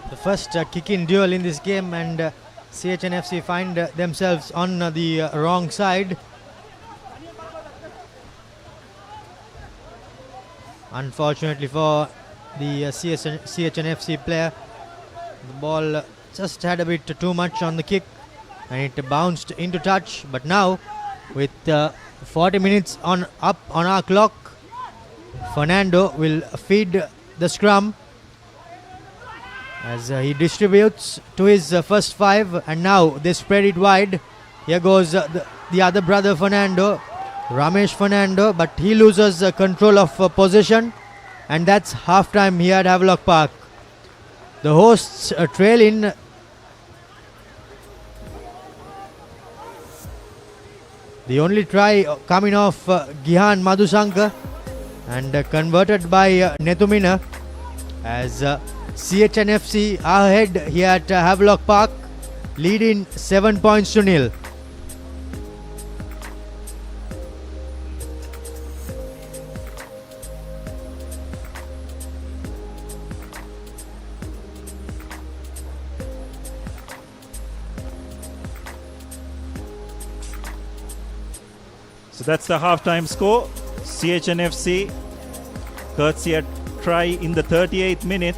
The first kick-in duel in this game, and CHNFC find themselves on the wrong side. Unfortunately for the CHNFC player, the ball just had a bit too much on the kick and it bounced into touch. But now, with 40 minutes on our clock, Fernando will feed the scrum as he distributes to his first 5, and now they spread it wide. Here goes the other brother Fernando, Ramesh Fernando, but he loses control of possession, and that's half-time here at Havelock Park. The hosts trail in The only try coming off Gihan Madhushankar and converted by Netumina as CHNFC are ahead here at Havelock Park, leading 7 points to nil. So that's the halftime score. CHNFC, courtesy a try in the 38th minute,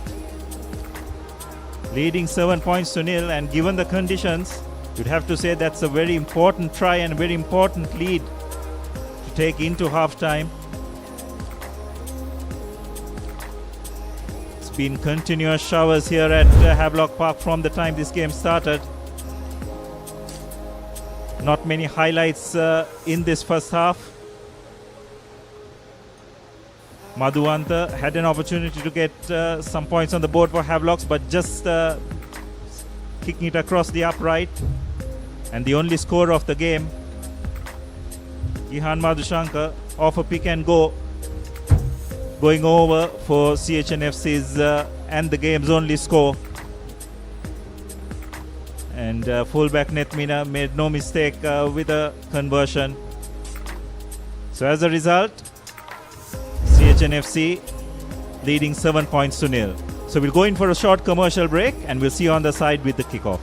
leading 7 points to nil. And given the conditions, you'd have to say that's a very important try and a very important lead to take into halftime. It's been continuous showers here at Havelock Park from the time this game started. Not many highlights in this first half. Madhuanta had an opportunity to get some points on the board for Havelocks, but just kicking it across the upright. And the only score of the game, Gihan Madhushankar off a pick and go, going over for CHNFC's and the game's only score. And fullback Netmina made no mistake with a conversion. So as a result, CHNFC leading 7 points to nil. So we'll go in for a short commercial break and we'll see you on the side with the kickoff.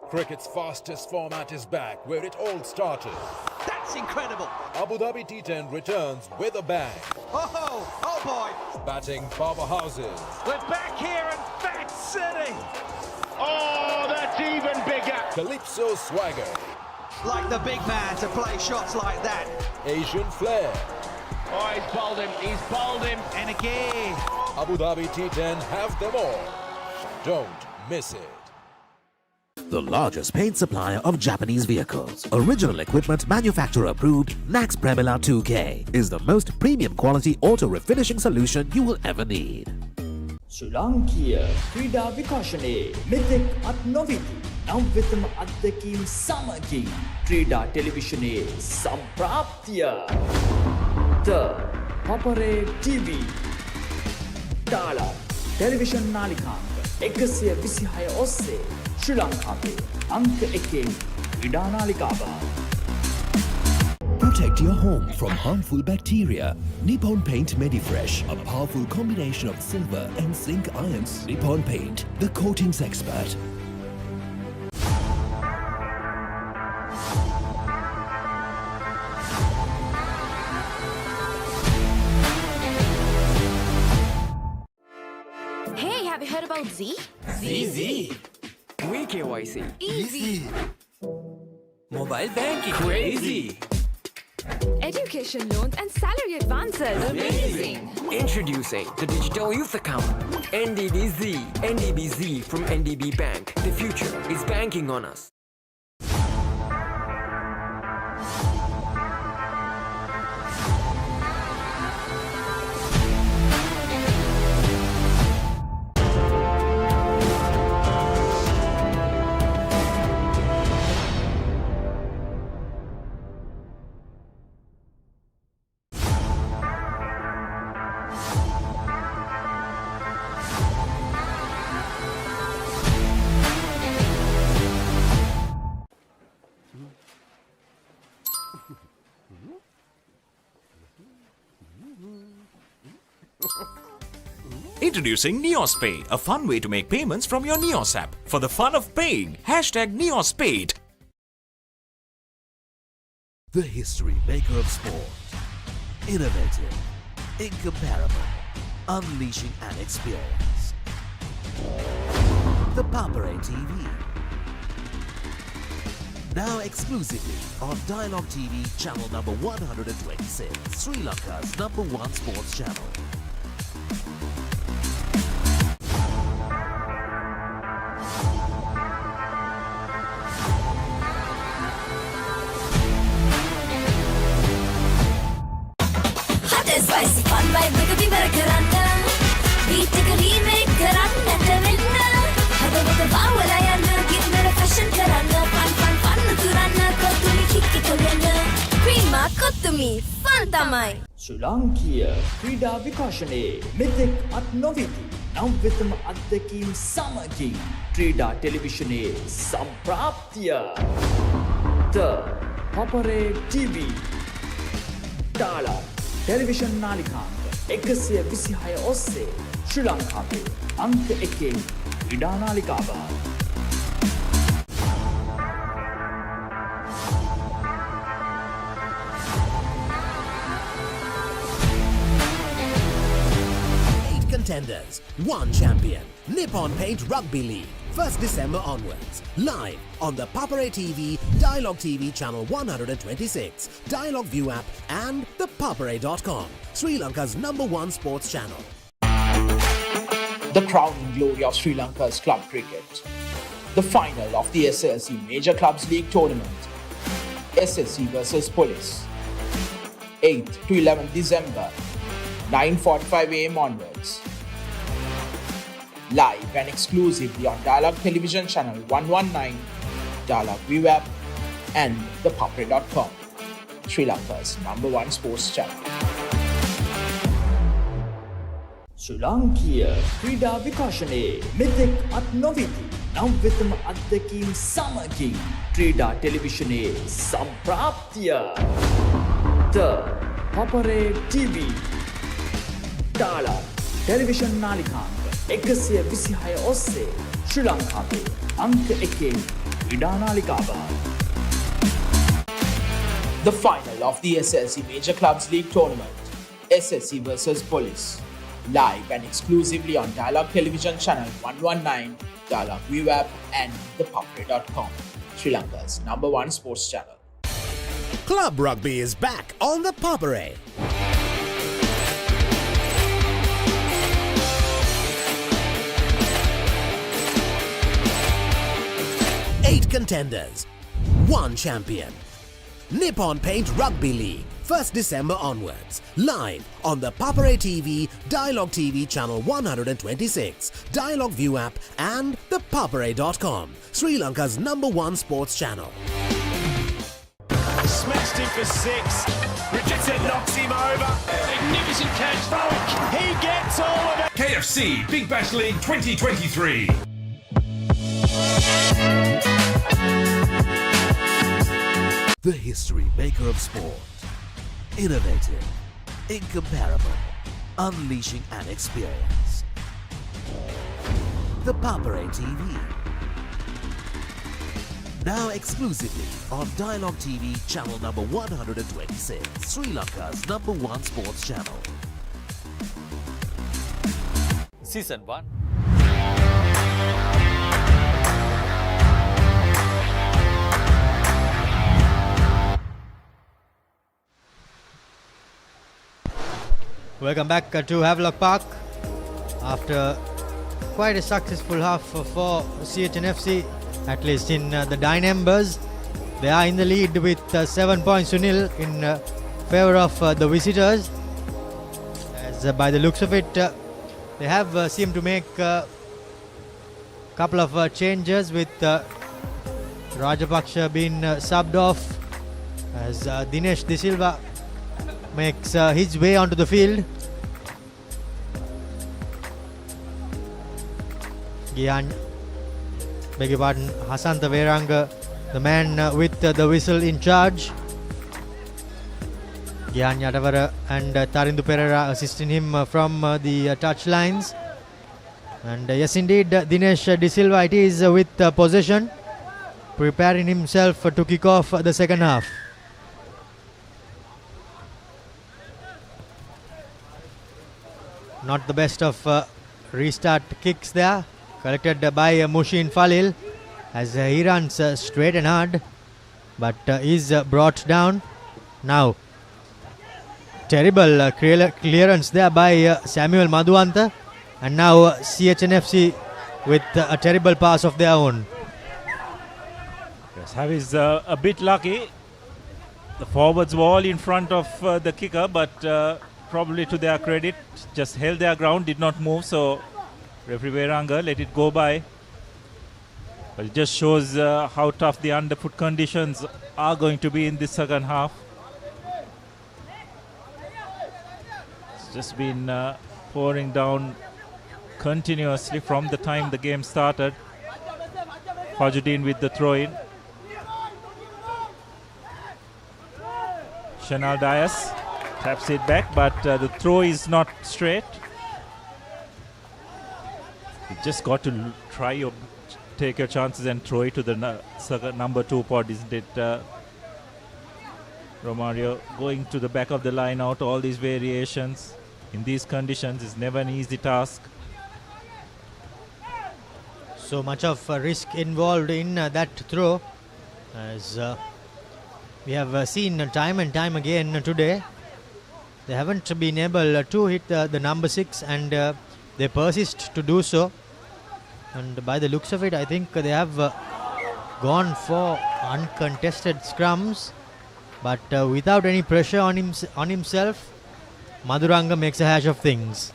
Cricket's fastest format is back, where it all started. That's incredible. Abu Dhabi T10 returns with a bang. Oh boy. Batting powerhouses. We're back here in Fat City. Oh, that's even bigger. Calypso swagger. Like the big man to play shots like that. Asian flair. Oh, he's bowled him, and again. Abu Dhabi T10 have them all. Don't miss it. The largest paint supplier of Japanese vehicles. Original equipment manufacturer approved, Nax Premila 2K is the most premium quality auto refinishing solution you will ever need. ශ්‍රී ලාංකීය ක්‍රීඩා විකාශනයේ මෙතෙක් අත් නොවිති නම් වෙතම අත්දැකීම් සමගින් ක්‍රීඩා ටෙලිවිෂනයේ සම්ප්‍රාප්තිය The Papare TV Dialog Television නාලිකාංක 126 ඔස්සේ ශ්‍රී ලංකාවේ අංක 1 ක්‍රීඩා නාලිකාව. Protect your home from harmful bacteria. Nippon Paint Medifresh, a powerful combination of silver and zinc ions. Nippon Paint, the coatings expert. Hey, have you heard about Z? Z. We KYC. Easy. Mobile banking. Crazy. Education loans and salary advances. Amazing. Introducing the Digital Youth Account. NDBZ. NDBZ from NDB Bank. The future is banking on us. Introducing NeosPay, a fun way to make payments from your Neos app. For the fun of paying, #NeosPay. The history maker of sport. Innovative, incomparable, unleashing an experience. the Papare TV. Now exclusively on Dialog TV channel number 126, Sri Lanka's #1 sports channel. Hot and spicy fun vibe එක විවර කරන්න beat එක remake කරන්නට වෙන්න හදවත වවලා යන්න ගින්නර fashion කරන්න fun උතුරන්න කොතුමි කික්කි කොල්ලන්න ක්‍රීමා කොතුමි fun තමයි ශ්‍රී ලාංකීය ක්‍රීඩා විකාශනයේ මෙතෙක් අත් නොවිති නම් වෙතම අත්දැකීම් සමගින් ක්‍රීඩා ටෙලිවිෂනයේ සම්ප්‍රාප්තිය ThePapare TV Dialog Television නාලිකාංක 126 ඔස්සේ ශ්‍රී ලංකාවේ අංක 1 ක්‍රීඩා නාලිකාව. Contenders, 1 champion, Nippon Paint Rugby League, 1st December onwards, live on the Papare TV, Dialog TV channel 126, Dialog ViU app and ThePapare.com, Sri Lanka's #1 sports channel. The crowning glory of Sri Lanka's club cricket. The final of the SLC Major Clubs League Tournament. SSC versus Police. 8th to 11th December, 9:45 AM onwards. Live and exclusively on Dialog Television Channel 119, Dialog ViU app and ThePapare.com, Sri Lanka's #1 sports channel. ශ්‍රී ලාංකීය ක්‍රීඩා විකාශනයේ මෙතෙක් අත් නොවිති නම් වෙතම අත්දැකීම් සමගින් ක්‍රීඩා ටෙලිවිෂනයේ සම්ප්‍රාප්තිය ThePapare TV Dialog Television නාලිකාංක 126 ඔස්සේ ශ්‍රී ලංකාවේ අංක 1 ක්‍රීඩා නාලිකාව. The final of the SLC Major Clubs League Tournament. SSC versus Police. Live and exclusively on Dialog Television Channel 119, Dialog ViU app and ThePapare.com, Sri Lanka's #1 sports channel. Club Rugby is back on the Papare. Eight contenders, 1 champion. Nippon Paint Rugby League, 1st December onwards, live on the Papare TV, Dialog TV channel 126, Dialog ViU app and ThePapare.com, Sri Lanka's #1 sports channel. Smashed him for 6. Richardson knocks him over. Magnificent catch. He gets all of it. KFC Big Bash League 2023. The history maker of sport. Innovative, incomparable, unleashing an experience. The Papare TV. Now exclusively on Dialog TV channel number 126, Sri Lanka's #1 sports channel. Season 1. Welcome back to Havelock Park. After quite a successful half for CHNFC, at least in the Dynambers, they are in the lead with 7 points to nil in favour of the visitors. As by the looks of it, they have seemed to make a couple of changes with Rajapaksha being subbed off as Dinesh De Silva makes his way onto the field. Beg your pardon, Hasanta Veranga, the man with the whistle in charge. Gyan Yadavara and Tarindu Pereira assisting him from the touchlines. And yes indeed, Dinesh De Silva it is with possession, preparing himself to kick off the second half. Not the best of restart kicks there. collected by Mushin Falil as he runs straight and hard, but is brought down. Now, terrible clearance there by Samuel Madhuanta, and now CHNFC with a terrible pass of their own. Yes, Have is a bit lucky. The forwards were all in front of the kicker, but probably to their credit, just held their ground, did not move. So referee Veranga let it go by. But it just shows how tough the underfoot conditions are going to be in this second half. It's just been pouring down continuously from the time the game started. Fajuddin with the throw-in. Shanal Dias taps it back, but the throw is not straight. You just got to take your chances and throw it to the number 2 pod, isn't it? Romario going to the back of the line out, all these variations in these conditions is never an easy task. So much of risk involved in that throw, as we have seen time and time again today. They haven't been able to hit the number 6, and they persist to do so. And by the looks of it, I think they have gone for uncontested scrums, but without any pressure on himself. Madhuranga makes a hash of things.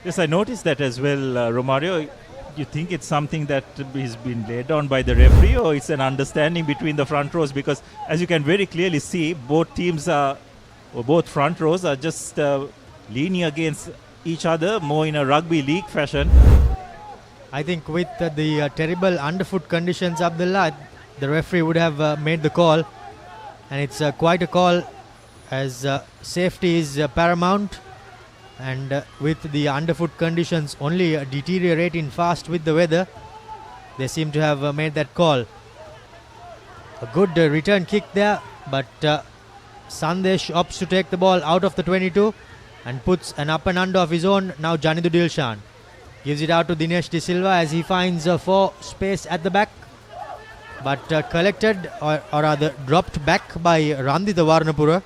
Yes, I noticed that as well, Romario. You think it's something that is been laid down by the referee, or it's an understanding between the front rows? Because as you can very clearly see, both front rows are just leaning against each other more in a rugby league fashion. I think with the terrible underfoot conditions, Abdullah, the referee would have made the call, and it's quite a call, as safety is paramount. And with the underfoot conditions only deteriorating fast with the weather, they seem to have made that call. A good return kick there, but Sandesh opts to take the ball out of the 22 and puts an up and under of his own. Now Janidu Dilshan gives it out to Dinesh De Silva as he finds for space at the back, but collected or rather dropped back by Randita Varnapura.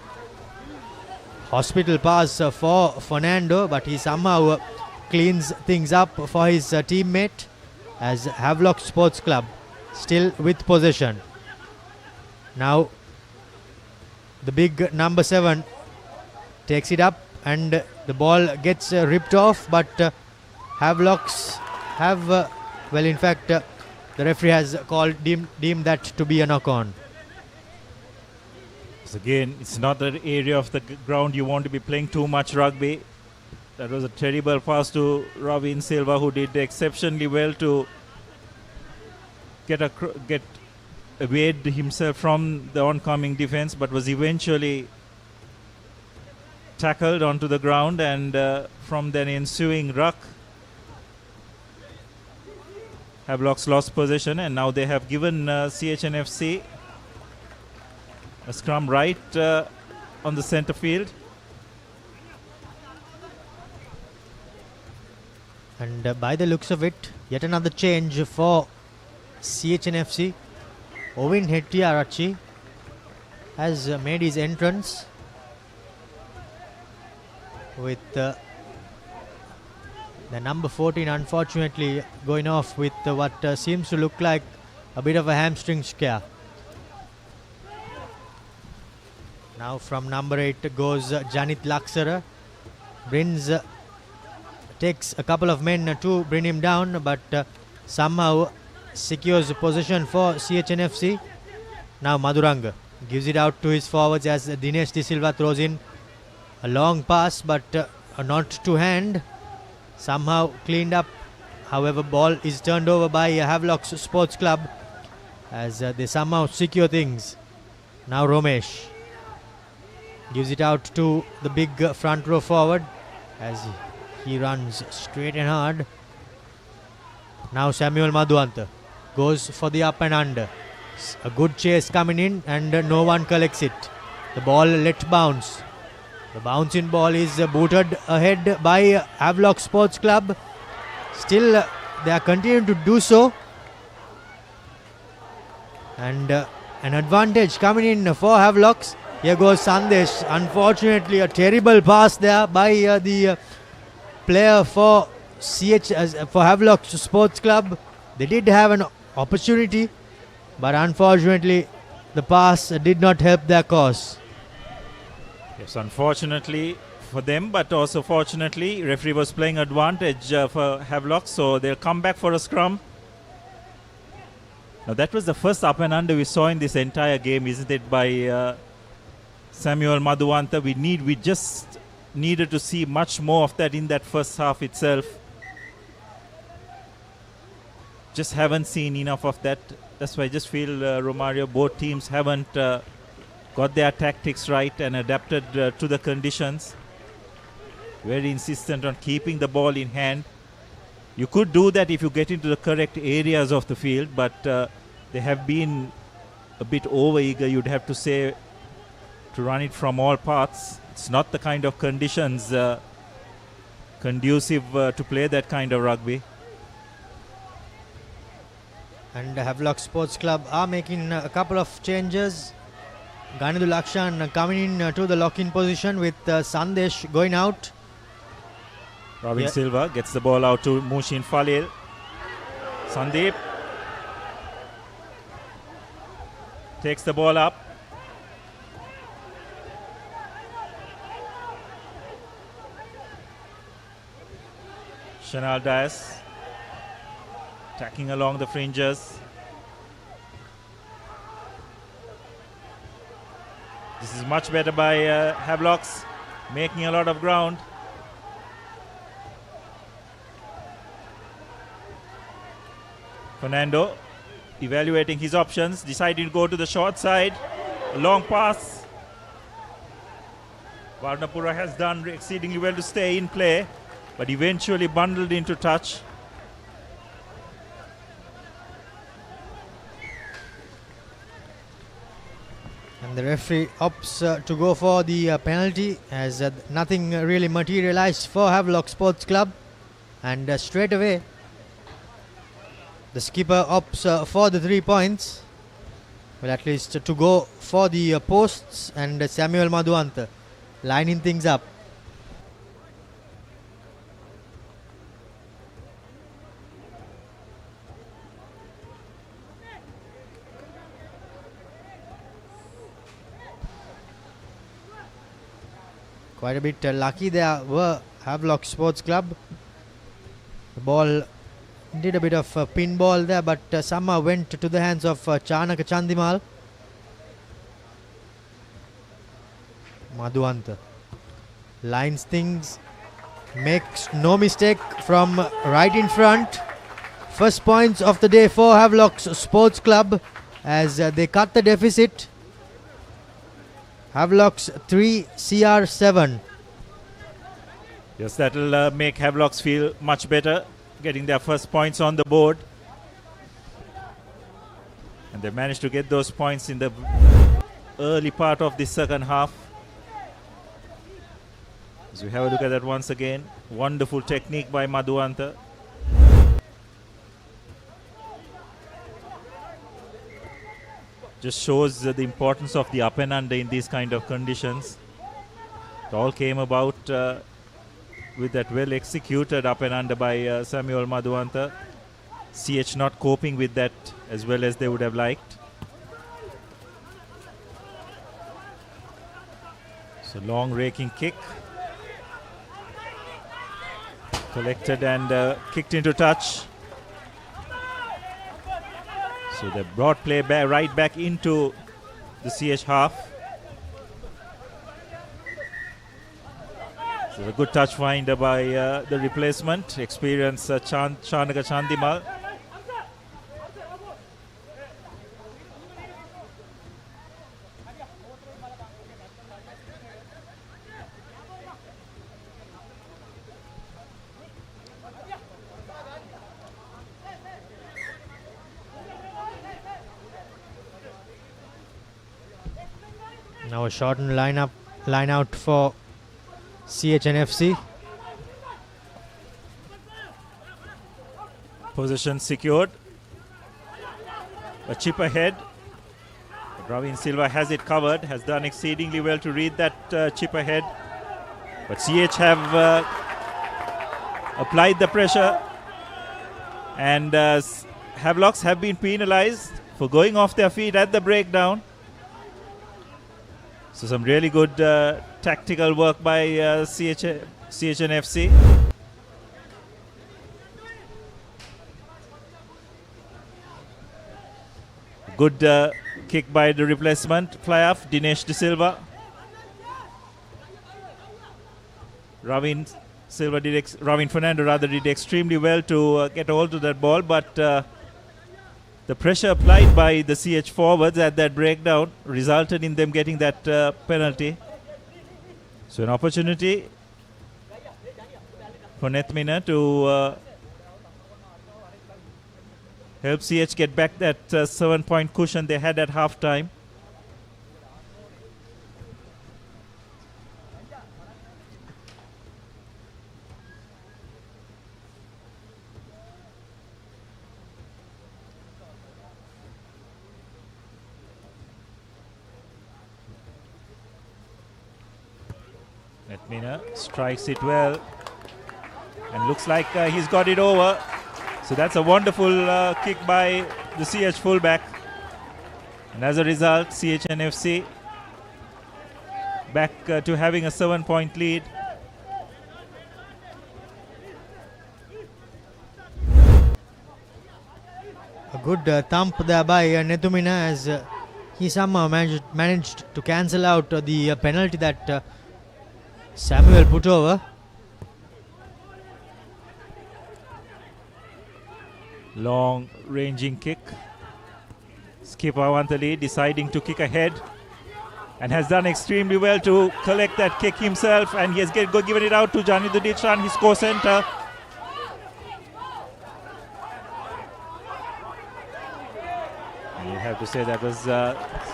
Hospital pass for Fernando, but he somehow cleans things up for his teammate, as Havelock Sports Club still with possession. Now the big number 7 takes it up, and the ball gets ripped off, but Havelocks have, well, in fact, the referee has deemed that to be a knock-on. Again, it's not the area of the ground you want to be playing too much rugby. That was a terrible pass to Ravin Silva, who did exceptionally well to get evade himself from the oncoming defense, but was eventually tackled onto the ground, and from then ensuing ruck, Havelocks lost possession, and now they have given CHNFC a scrum right on the center field. And by the looks of it, yet another change for CHNFC. Ovin Hettiarachi has made his entrance with the number 14 unfortunately going off with what seems to look like a bit of a hamstring scare. Now from number 8 goes Janit Laksara. Takes a couple of men to bring him down, but somehow secures position for CHNFC. Now Madhuranga gives it out to his forwards as Dinesh De Silva throws in a long pass, but not to hand. Somehow cleaned up. However, ball is turned over by Havelock Sports Club as they somehow secure things. Now Romesh gives it out to the big front row forward as he runs straight and hard. Now Samuel Madhuanta goes for the up and under. A good chase coming in, and no one collects it. The ball let bounce. The bouncing ball is booted ahead by Havelock Sports Club. Still they are continuing to do so. And an advantage coming in for Havelocks. Here goes Sandesh. Unfortunately, a terrible pass there by the player for for Havelock Sports Club. They did have an opportunity, but unfortunately, the pass did not help their cause. Yes, unfortunately for them, but also fortunately, referee was playing advantage for Havelock, so they'll come back for a scrum. Now that was the first up and under we saw in this entire game, isn't it, by Samuel Madhuwanta. We just needed to see much more of that in that first half itself. Just haven't seen enough of that. That's why I just feel, Romario, both teams haven't got their tactics right and adapted to the conditions. Very insistent on keeping the ball in hand. You could do that if you get into the correct areas of the field, but they have been a bit over-eager, you'd have to say, to run it from all parts. It's not the kind of conditions conducive to play that kind of rugby. And Havelock Sports Club are making a couple of changes. Ganidul Akshan coming in to the lock-in position with Sandesh going out. Robin Silva gets the ball out to Mushin Falil. Sandeep takes the ball up. Shanal Dias attacking along the fringes. This is much better by Havelocks, making a lot of ground. Fernando evaluating his options, deciding to go to the short side. A long pass. Varnapura has done exceedingly well to stay in play, but eventually bundled into touch. And the referee opts to go for the penalty, as nothing really materialized for Havelock Sports Club. And straight away, the skipper opts for the 3 points. Well, at least to go for the posts, and Samuel Madhuwanta lining things up. Quite a bit lucky there were Havelock Sports Club. The ball did a bit of pinball there, but somehow went to the hands of Chanaka Chandimal. Madhuwanta lines things, makes no mistake from right in front. First points of the day for Havelock Sports Club as they cut the deficit. Havelocks 3, CR 7. Yes, that will make Havelocks feel much better, getting their first points on the board. And they managed to get those points in the early part of the second half. As we have a look at that once again, wonderful technique by Madhuwanta. Just shows the importance of the up and under in these kind of conditions. It all came about with that well executed up and under by Samuel Madhuwanta. CH not coping with that as well as they would have liked. So long raking kick. Collected and kicked into touch. So they brought play right back into the CH half. So a good touch finder by the replacement, experienced Chanaka Chandimal. Now a shortened line out for CHNFC. Possession secured. A chip ahead. Ravin Silva has it covered, has done exceedingly well to read that chip ahead. But CH have applied the pressure, and Havelocks have been penalized for going off their feet at the breakdown. So some really good tactical work by CHNFC. Good kick by the replacement fly-off, Dinesh De Silva. Ravin Fernando did extremely well to get hold of that ball, but the pressure applied by the CH forwards at that breakdown resulted in them getting that penalty. So an opportunity for Nethmina to help CH get back that 7-point cushion they had at half-time. Nethmina strikes it well and looks like he's got it over. So that's a wonderful kick by the CH fullback. And as a result, CHNFC back to having a 7-point lead. A good thump there by Nethumina as he somehow managed to cancel out the penalty that Samuel put over. Long ranging kick. Skipper Wantali deciding to kick ahead and has done extremely well to collect that kick himself, and he has given it out to Janiduddin Shan, his co-center. You have to say that was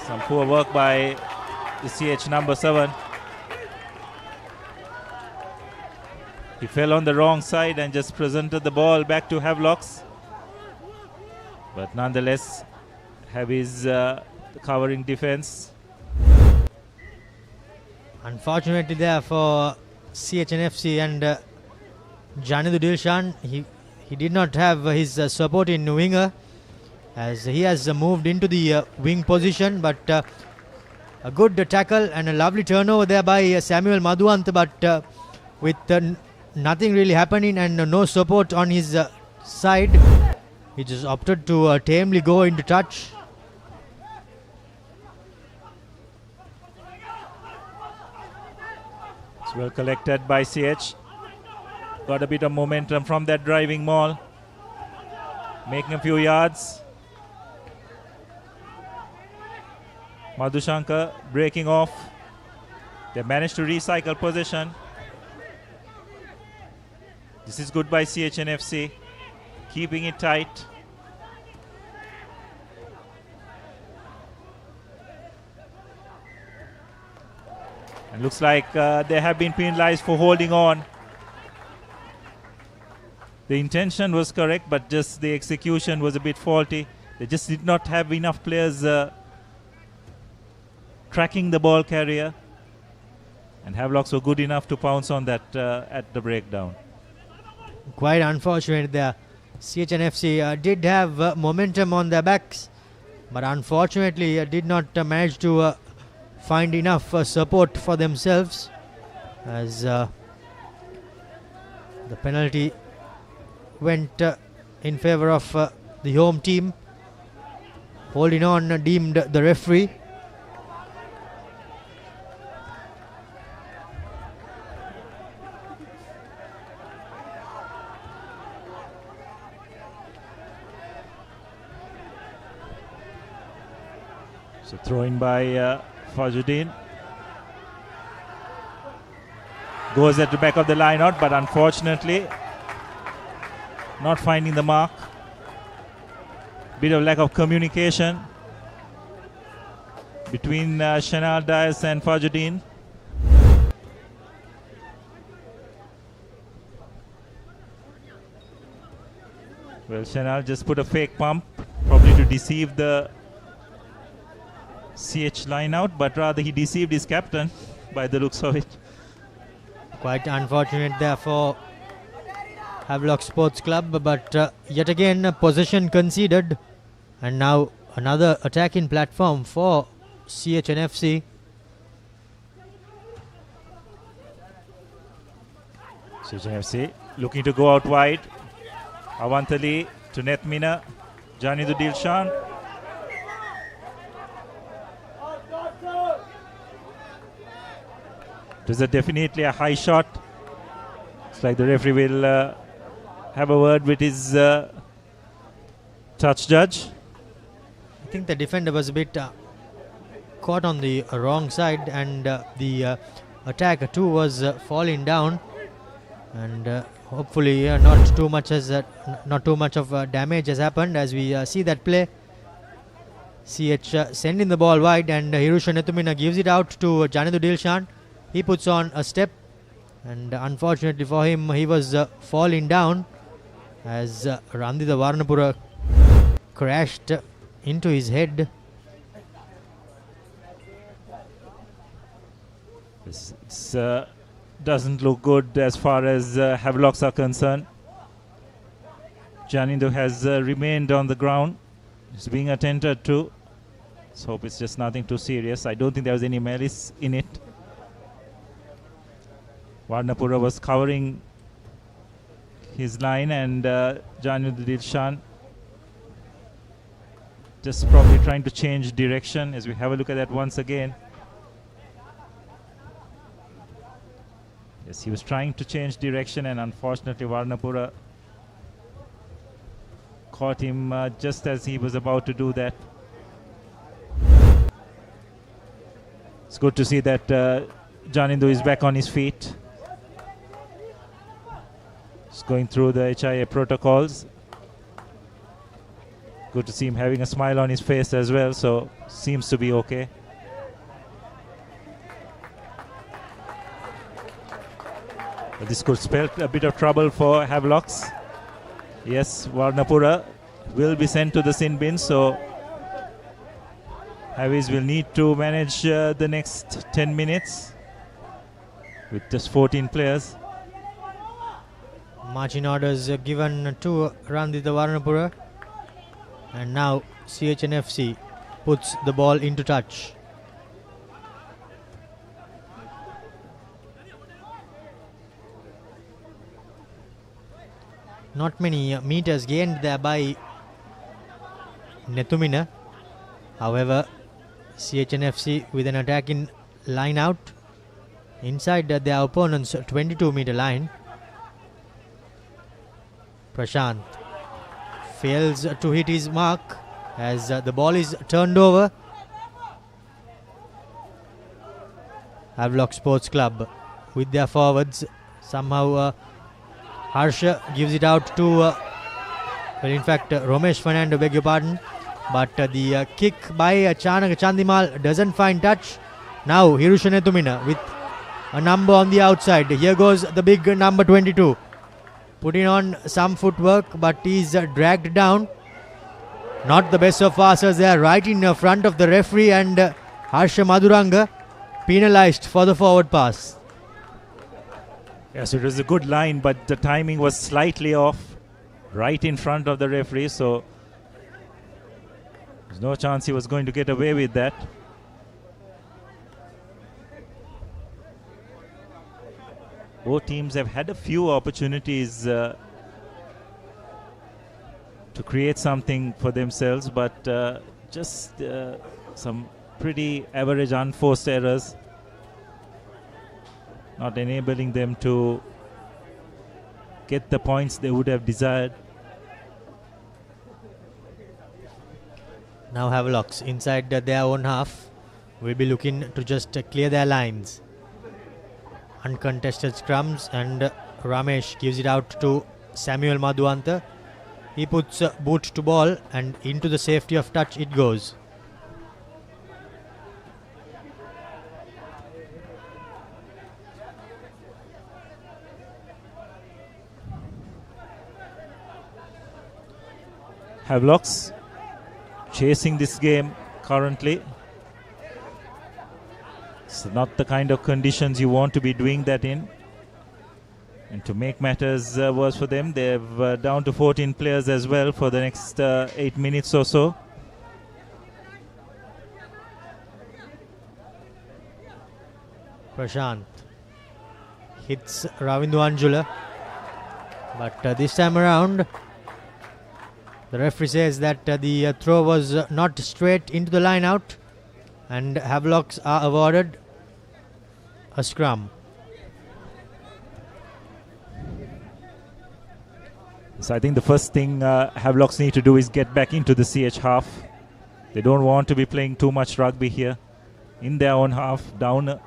some poor work by the CH number 7. He fell on the wrong side and just presented the ball back to Havelocks. But nonetheless, have his covering defense. Unfortunately there for CHNFC and Janidu Dilshan, he did not have his support in winger, as he has moved into the wing position, but a good tackle and a lovely turnover there by Samuel Madhuant, but with nothing really happening and no support on his side, he just opted to tamely go into touch. It's well collected by CH. Got a bit of momentum from that driving maul. Making a few yards. Madhushankar breaking off. They managed to recycle possession. This is good by CHNFC. Keeping it tight. And looks like they have been penalized for holding on. The intention was correct, but just the execution was a bit faulty. They just did not have enough players tracking the ball carrier. And Havelocks were good enough to pounce on that at the breakdown. Quite unfortunate there. CHNFC did have momentum on their backs, but unfortunately did not manage to find enough support for themselves, as the penalty went in favor of the home team. Holding on deemed the referee. So throw-in by Fajuddin. Goes at the back of the line out, but unfortunately not finding the mark. Bit of lack of communication between Shanal Dias and Fajuddin. Well, Chanel just put a fake pump, probably to deceive the CH line out, but rather he deceived his captain by the looks of it. Quite unfortunate there for Havelock Sports Club, but yet again possession conceded, and now another attacking platform for CHNFC. CHNFC looking to go out wide. Avantali to Nethmina, Janidu Dilshan. It is definitely a high shot. It's like the referee will have a word with his touch judge. I think the defender was a bit caught on the wrong side, and the attacker too was falling down, and hopefully not too much of damage has happened as we see that play. CH sending the ball wide, and Hirusha Nethumina gives it out to Janidu Dilshan. He puts on a step, and unfortunately for him, he was falling down as Randida Varnapura crashed into his head. This doesn't look good as far as Havelocks are concerned. Janidu has remained on the ground. He's being attended to. Let's hope it's just nothing too serious. I don't think there was any malice in it. Varnapura was covering his line, and Janidu Dilshan just probably trying to change direction as we have a look at that once again. Yes, he was trying to change direction, and unfortunately Varnapura caught him just as he was about to do that. It's good to see that Janidu is back on his feet. He's going through the HIA protocols. Good to see him having a smile on his face as well, so seems to be okay. But this could spell a bit of trouble for Havelocks. Yes, Varnapura will be sent to the sin bin, so Havies will need to manage the next 10 minutes with just 14 players. Marching orders given to Randida Varnapura, and now CHNFC puts the ball into touch. Not many meters gained there by Nethumina. However, CHNFC with an attacking line out inside their opponent's 22-meter line. Prashant fails to hit his mark as the ball is turned over. Havelock Sports Club with their forwards. Somehow Harsha gives it out to, Romesh Fernando, beg your pardon. But the kick by Chanak Chandimal doesn't find touch. Now Hirusha Nethumina with a number on the outside. Here goes the big number 22. Putting on some footwork, but he's dragged down. Not the best of passers there, right in front of the referee, and Harsha Maduranga penalized for the forward pass. Yes, it was a good line, but the timing was slightly off, right in front of the referee, so there's no chance he was going to get away with that. Both teams have had a few opportunities to create something for themselves, but just some pretty average unforced errors, not enabling them to get the points they would have desired. Now Havelocks inside their own half will be looking to just clear their lines. Uncontested scrums, and Ramesh gives it out to Samuel Madhuanta. He puts boot to ball, and into the safety of touch it goes. Havelock's chasing this game currently. It's not the kind of conditions you want to be doing that in. And to make matters worse for them, they're down to 14 players as well for the next 8 minutes or so. Prashant hits Ravindu Anjula, but this time around the referee says that the throw was not straight into the line out, and Havelocks are awarded a scrum. So I think the first thing Havelocks need to do is get back into the CH half. They don't want to be playing too much rugby here in their own half, down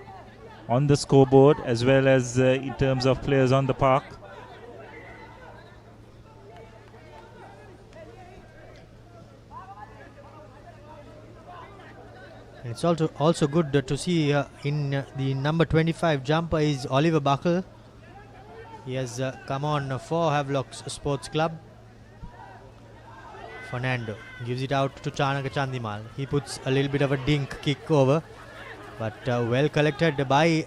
on the scoreboard as well as in terms of players on the park. It's also good to see in the number 25 jumper is Oliver Buckle. He has come on for Havelock's Sports Club. Fernando gives it out to Chanaka Chandimal. He puts a little bit of a dink kick over, but well collected by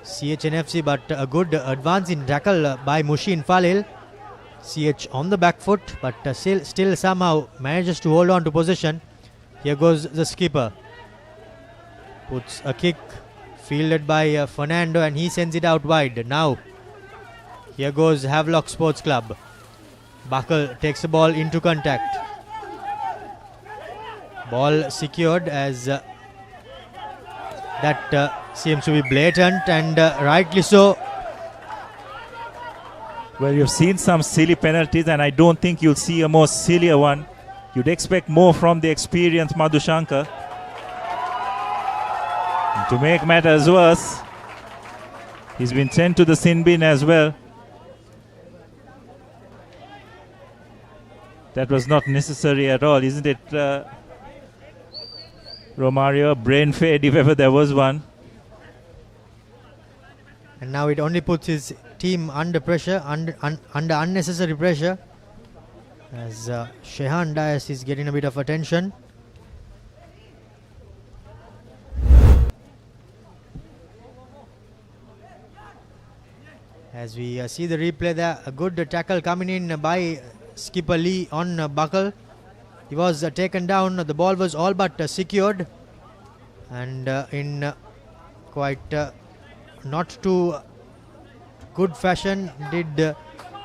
CHNFC, but a good advance in tackle by Mushin Falil. CH on the back foot, but still somehow manages to hold on to possession. Here goes the skipper. Puts a kick fielded by Fernando, and he sends it out wide. Now here goes Havelock Sports Club. Buckle takes the ball into contact. Ball secured as that seems to be blatant, and rightly so. Well, you've seen some silly penalties, and I don't think you'll see a more sillier one. You'd expect more from the experienced Madhushankar. And to make matters worse, he's been sent to the sin bin as well. That was not necessary at all, isn't it, Romario? Brain fade if ever there was one. And now it only puts his team under pressure, under unnecessary pressure, as Shehan Dias is getting a bit of attention. As we see the replay there, a good tackle coming in by skipper Lee on Buckle. He was taken down, the ball was all but secured, and in quite not too good fashion did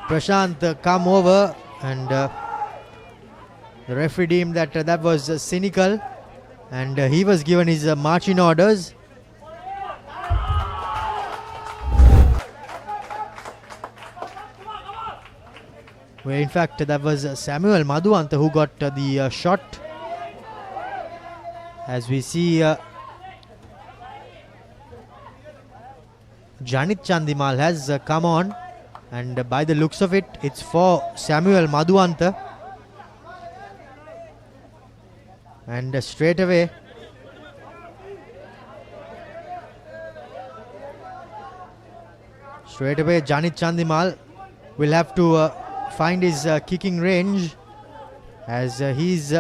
Prashant come over, and the referee deemed that that was cynical, and he was given his marching orders. Where in fact that was Samuel Madhuanta who got the shot. As we see Janit Chandimal has come on, and by the looks of it, it's for Samuel Madhuanta. And straight away Janit Chandimal will have to find his kicking range, as he's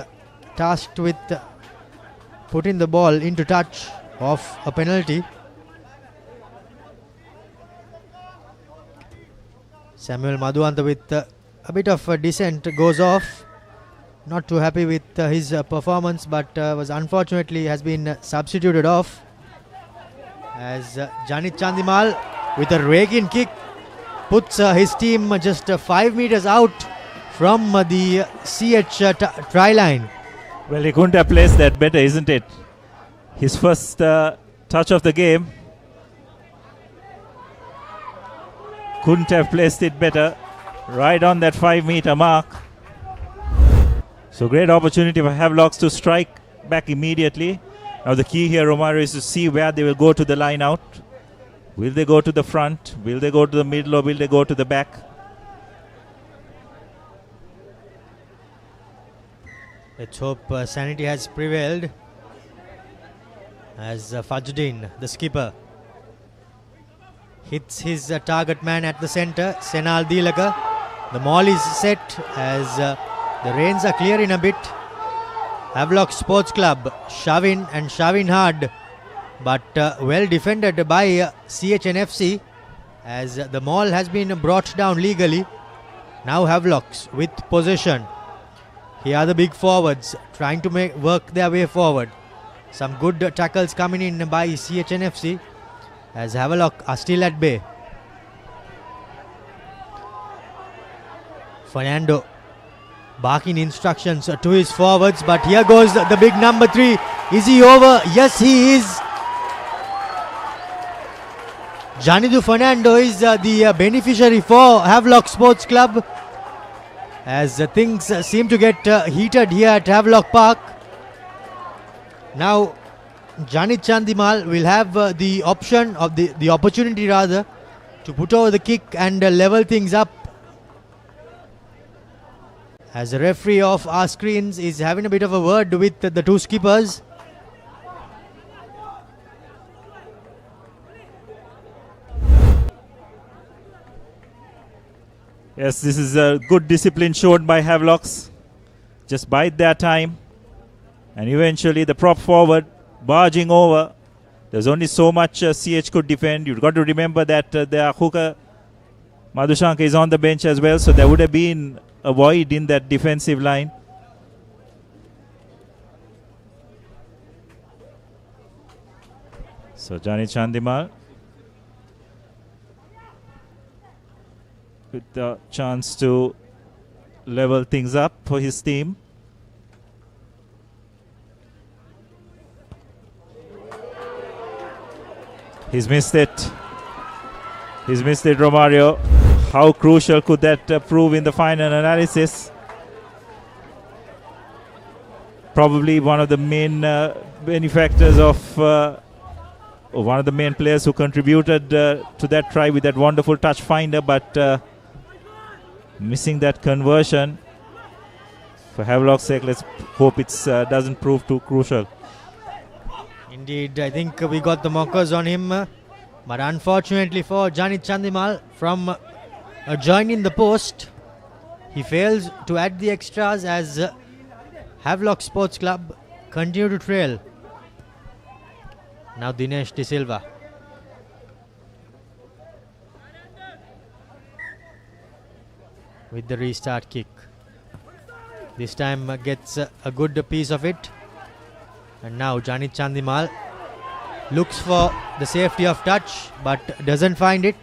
tasked with putting the ball into touch of a penalty. Samuel Madhuanta with a bit of dissent goes off. Not too happy with his performance, but was unfortunately has been substituted off, as Janit Chandimal with a rake-in kick puts his team just 5 meters out from the CH try line. Well, he couldn't have placed that better, isn't it? His first touch of the game. Couldn't have placed it better. Right on that 5 meter mark. So great opportunity for Havelocks to strike back immediately. Now the key here, Romario, is to see where they will go to the line out. Will they go to the front? Will they go to the middle, or will they go to the back? Let's hope sanity has prevailed, as Fajruddin, the skipper, hits his target man at the center, Senal Dilaka. The maul is set as the reins are clearing a bit. Havelock Sports Club shoving and shoving hard, but well defended by CHNFC as the maul has been brought down legally. Now Havelocks with possession. Here are the big forwards trying to work their way forward. Some good tackles coming in by CHNFC as Havelock are still at bay. Fernando barking instructions to his forwards, but here goes the big number 3. Is he over? Yes, he is. Janidu Fernando is the beneficiary for Havelock Sports Club as things seem to get heated here at Havelock Park. Now Janit Chandimal will have the option of the opportunity rather to put over the kick and level things up, as the referee of our screens is having a bit of a word with the two skippers. Yes, this is a good discipline shown by Havelocks. Just bide their time. And eventually the prop forward barging over. There's only so much CH could defend. You've got to remember that their hooker Madhushanka is on the bench as well. So there would have been a void in that defensive line. So Jani Chandimal with the chance to level things up for his team. He's missed it. He's missed it, Romario. How crucial could that prove in the final analysis? Probably one of the main benefactors of one of the main players who contributed to that try with that wonderful touch finder, but missing that conversion. For Havelock's sake, let's hope it doesn't prove too crucial. Indeed, I think we got the mockers on him, but unfortunately for Janit Chandimal, from joining the post, he fails to add the extras as Havelock Sports Club continue to trail. Now Dinesh De Silva. With the restart kick. This time gets a good piece of it. And now Janit Chandimal looks for the safety of touch but doesn't find it,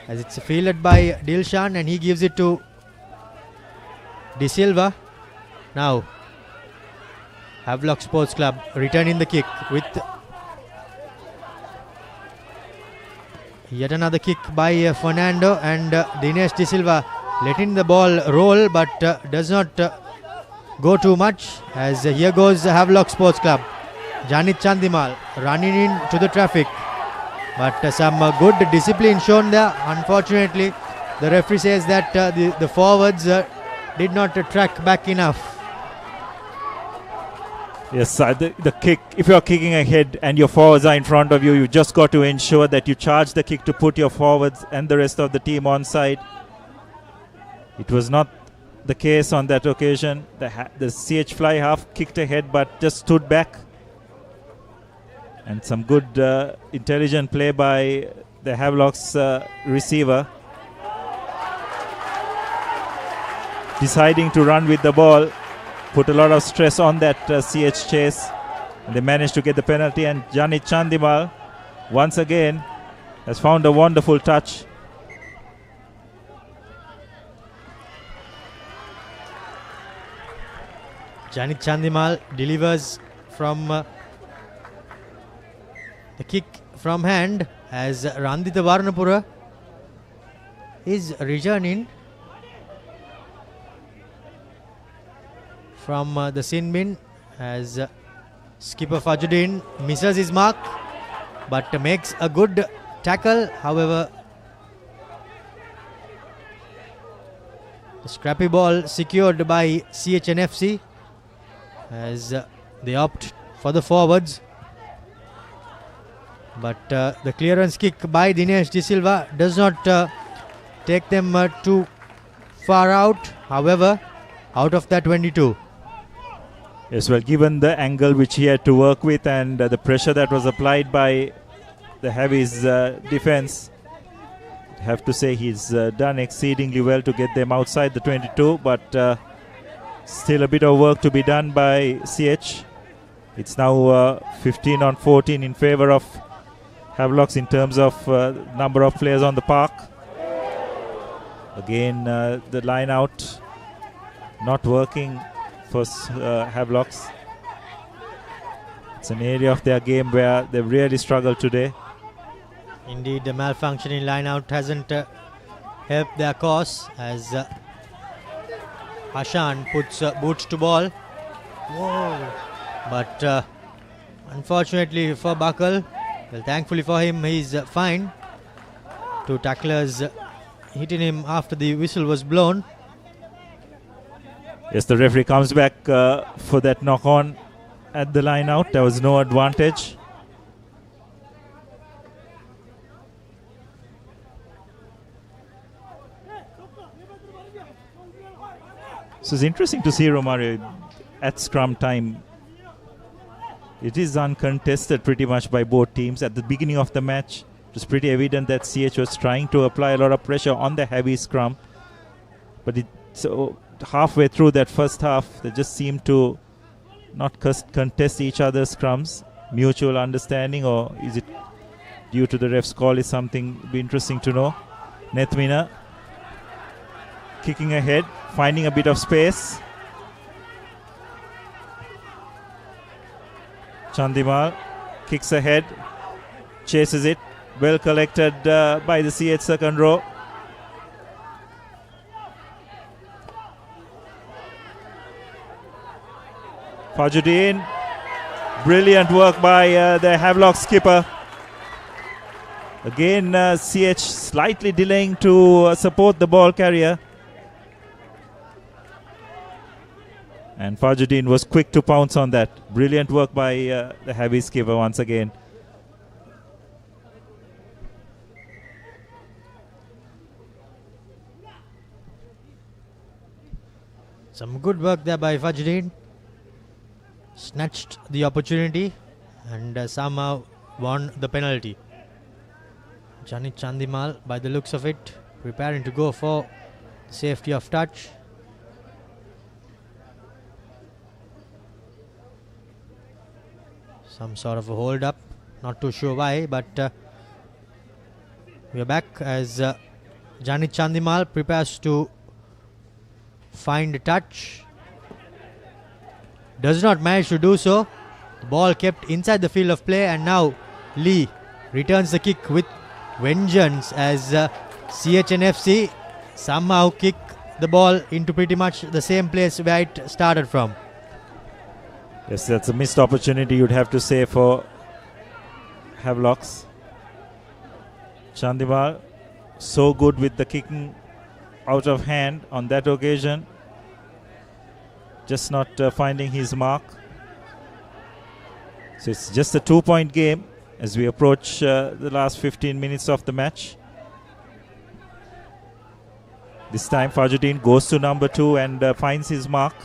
as it's fielded by Dilshan and he gives it to De Silva. Now Havelock Sports Club returning the kick with yet another kick by Fernando, and Dinesh De Silva letting the ball roll but does not go too much, as here goes Havelock Sports Club. Janit Chandimal running into the traffic, but some good discipline shown there. Unfortunately, the referee says that the forwards did not track back enough. Yes, the kick, if you're kicking ahead and your forwards are in front of you, you just got to ensure that you charge the kick to put your forwards and the rest of the team on side. It was not the case on that occasion. The CH fly half kicked ahead but just stood back. And some good intelligent play by the Havelock's receiver, deciding to run with the ball, put a lot of stress on that CH chase, and they managed to get the penalty. And Janit Chandimal once again has found a wonderful touch. Janit Chandimal delivers from the kick from hand, as Randita Varnapura is returning from the sin bin, as skipper Fajuddin misses his mark but makes a good tackle. However, the scrappy ball secured by CHNFC as they opt for the forwards. But the clearance kick by Dinesh De Silva does not take them too far out, however, out of that 22. Yes, well, given the angle which he had to work with and the pressure that was applied by the Heavies defense, I have to say he's done exceedingly well to get them outside the 22, but still a bit of work to be done by CH. It's now 15 on 14 in favor of Havelocks in terms of number of players on the park. Again, the line out not working for Havelocks. It's an area of their game where they've really struggled today. Indeed, the malfunctioning line-out hasn't helped their cause as Hashan puts boots to ball. Whoa. But unfortunately for Buckle, well, thankfully for him, he's fine. Two tacklers hitting him after the whistle was blown. Yes, the referee comes back for that knock-on at the line-out. There was no advantage. So it's interesting to see Romario at scrum time. It is uncontested pretty much by both teams. At the beginning of the match, it was pretty evident that CH was trying to apply a lot of pressure on the heavy scrum. But so halfway through that first half, they just seemed to not contest each other's scrums. Mutual understanding, or is it due to the ref's call, is something be interesting to know. Nethmina kicking ahead, finding a bit of space. Chandimal kicks ahead, chases it, well collected by the CH second row. Fajuddin, brilliant work by the Havelock skipper. Again, CH slightly delaying to support the ball carrier. And Fajuddin was quick to pounce on that. Brilliant work by the heavy skipper once again. Some good work there by Fajuddin. Snatched the opportunity and somehow won the penalty. Janit Chandimal, by the looks of it, preparing to go for safety of touch. Some sort of a hold up, not too sure why, but we are back as Janit Chandimal prepares to find a touch. Does not manage to do so. The ball kept inside the field of play, and now Lee returns the kick with vengeance as CHNFC somehow kick the ball into pretty much the same place where it started from. Yes, that's a missed opportunity, you'd have to say, for Havelocks. Chandimal, so good with the kicking out of hand on that occasion. Just not finding his mark. So it's just a 2-point game as we approach the last 15 minutes of the match. This time Fajuddin goes to number 2 and finds his mark.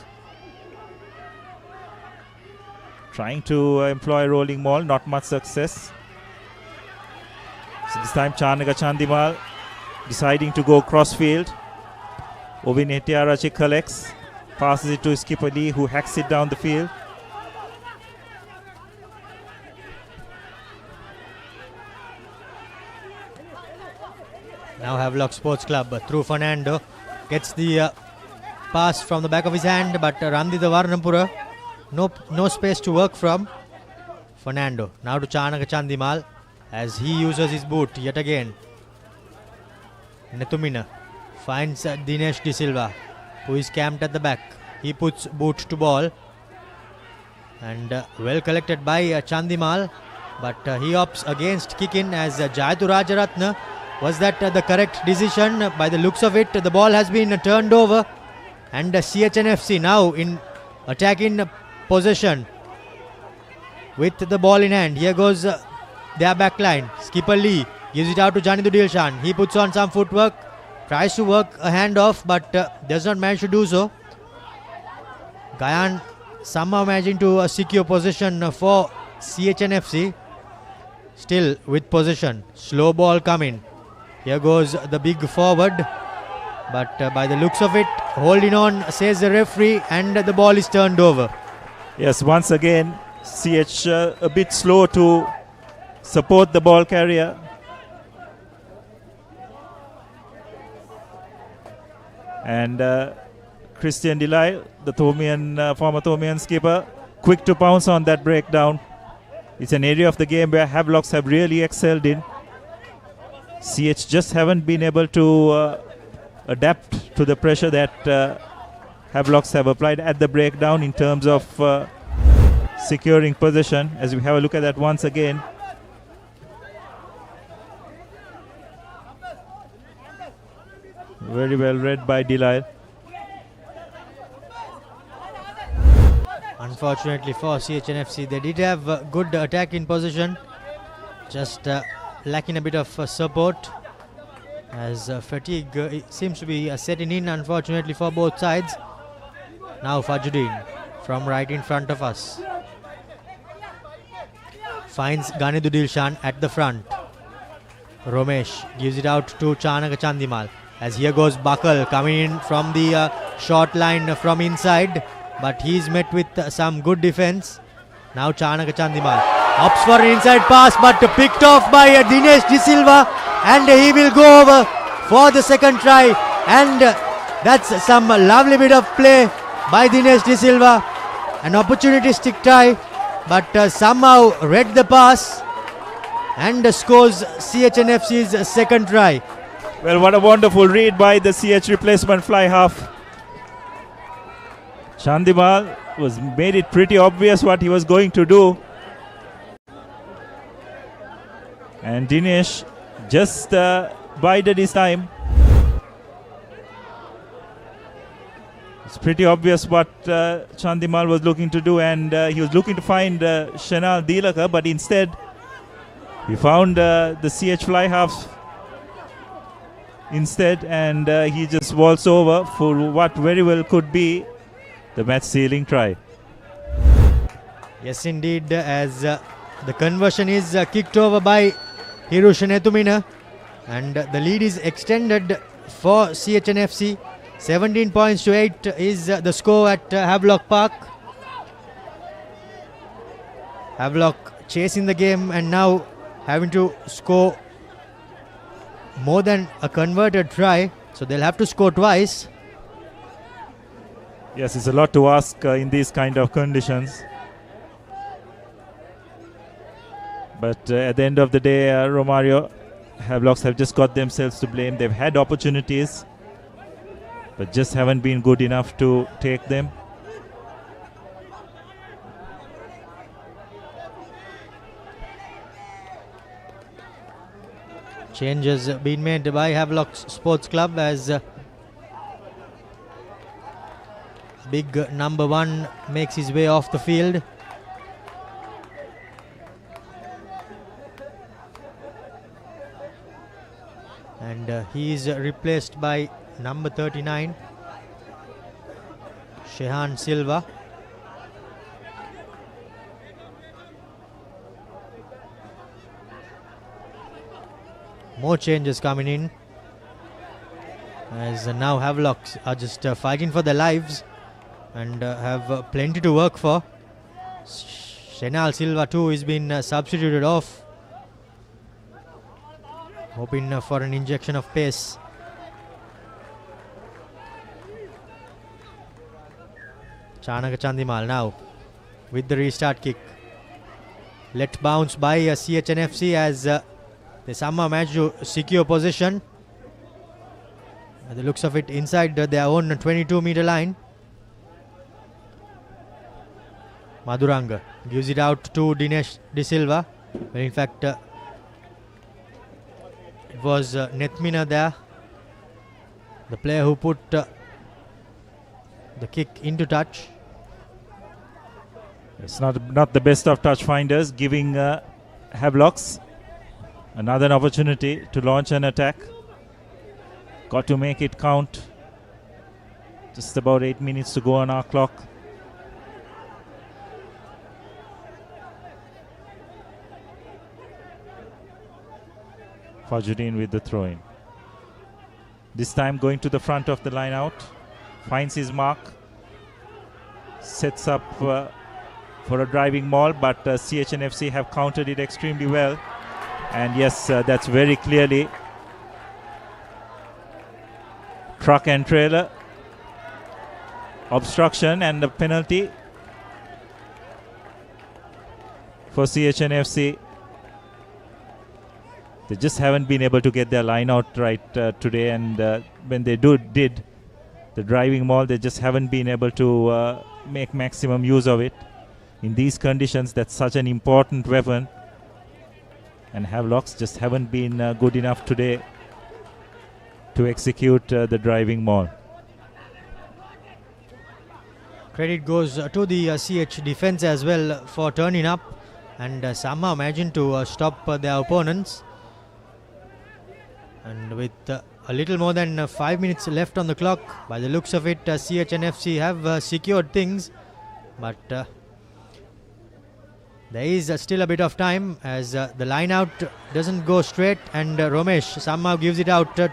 Trying to employ rolling maul, not much success. So this time Chanaka Chandimal deciding to go crossfield. Ovin Etiarachi collects, passes it to skipper Lee, who hacks it down the field. Now Havelock Sports Club through Fernando. Gets the pass from the back of his hand, but Randita Varnampura, no space to work from. Fernando now to Chanaka Chandimal as he uses his boot yet again. Netumina finds Dinesh De Silva, who is camped at the back. He puts boot to ball and well collected by Chandimal, but he opts against kick in as Jayatu Rajaratna. Was that the correct decision? By the looks of it, the ball has been turned over, and CHNFC now in attacking possession with the ball in hand. Here goes their back line. Skipper Lee gives it out to Janidu Dilshan. He puts on some footwork Tries to work a handoff, but does not manage to do so. Gayan somehow managing to secure possession for CHNFC. Still with possession. Slow ball coming. Here goes the big forward. But by the looks of it, holding on, says the referee, and the ball is turned over. Yes, once again, CH a bit slow to support the ball carrier. And Christian Delisle, the former Thomian skipper, quick to pounce on that breakdown. It's an area of the game where Havelocks have really excelled in. CH just haven't been able to adapt to the pressure that Havelocks have applied at the breakdown in terms of securing possession. As we have a look at that once again. Very well read by Delisle. Unfortunately for CHNFC, they did have good attack in possession, just lacking a bit of support, as fatigue seems to be setting in, unfortunately for both sides. Now Fajuddin from right in front of us finds Ganidu Dilshan at the front. Romesh gives it out to Chanaka Chandimal, as here goes Bakal coming in from the short line from inside, but he's met with some good defense. Now Chanaka Chandimal opts for an inside pass, but picked off by Dinesh De Silva, and he will go over for the second try, and that's some lovely bit of play by Dinesh De Silva. An opportunistic try, but somehow read the pass and scores CHNFC's second try. Well, what a wonderful read by the CH replacement fly half. Chandimal made it pretty obvious what he was going to do. And Dinesh just bided his time. It's pretty obvious what Chandimal was looking to do, and he was looking to find Shenal Dilaka, but instead he found the CH fly half instead, and he just waltzed over for what very well could be the match sealing try. Yes, indeed, as the conversion is kicked over by Hirusha Netumina, and the lead is extended for CHNFC. 17 points to 8 is the score at Havelock Park. Havelock chasing the game and now having to score more than a converted try, so they'll have to score twice. Yes, it's a lot to ask in these kind of conditions. But at the end of the day, Romario, Havelocks have just got themselves to blame. They've had opportunities, but just haven't been good enough to take them. Changes been made by Havelock Sports Club, as big number 1 makes his way off the field. And he is replaced by number 39, Shehan Silva. More changes coming in, as now Havelocks are just fighting for their lives and have plenty to work for. Shenal Silva too has been substituted off, hoping for an injection of pace. Chanaka Chandimal now with the restart kick. Let bounce by CHNFC, as they somehow managed to secure possession. By the looks of it, inside their own 22-meter line. Madhuranga gives it out to Dinesh De Silva, but in fact it was Nethmina there, the player who put the kick into touch. It's not the best of touch finders, giving Havelocks another opportunity to launch an attack. Got to make it count. Just about 8 minutes to go on our clock. Fajuddin with the throw-in. This time going to the front of the line out. Finds his mark. Sets up for a driving maul, but CHNFC have countered it extremely well. And yes, that's very clearly truck and trailer obstruction and a penalty for CHNFC. They just haven't been able to get their line out right today, and when they did the driving maul, they just haven't been able to make maximum use of it. In these conditions, that's such an important weapon, and Havelocks just haven't been good enough today to execute the driving maul. Credit goes to the CH defense as well for turning up and somehow managing to stop their opponents. And with a little more than 5 minutes left on the clock, by the looks of it, CHNFC have secured things, but there is still a bit of time as the line out doesn't go straight, and Romesh somehow gives it out to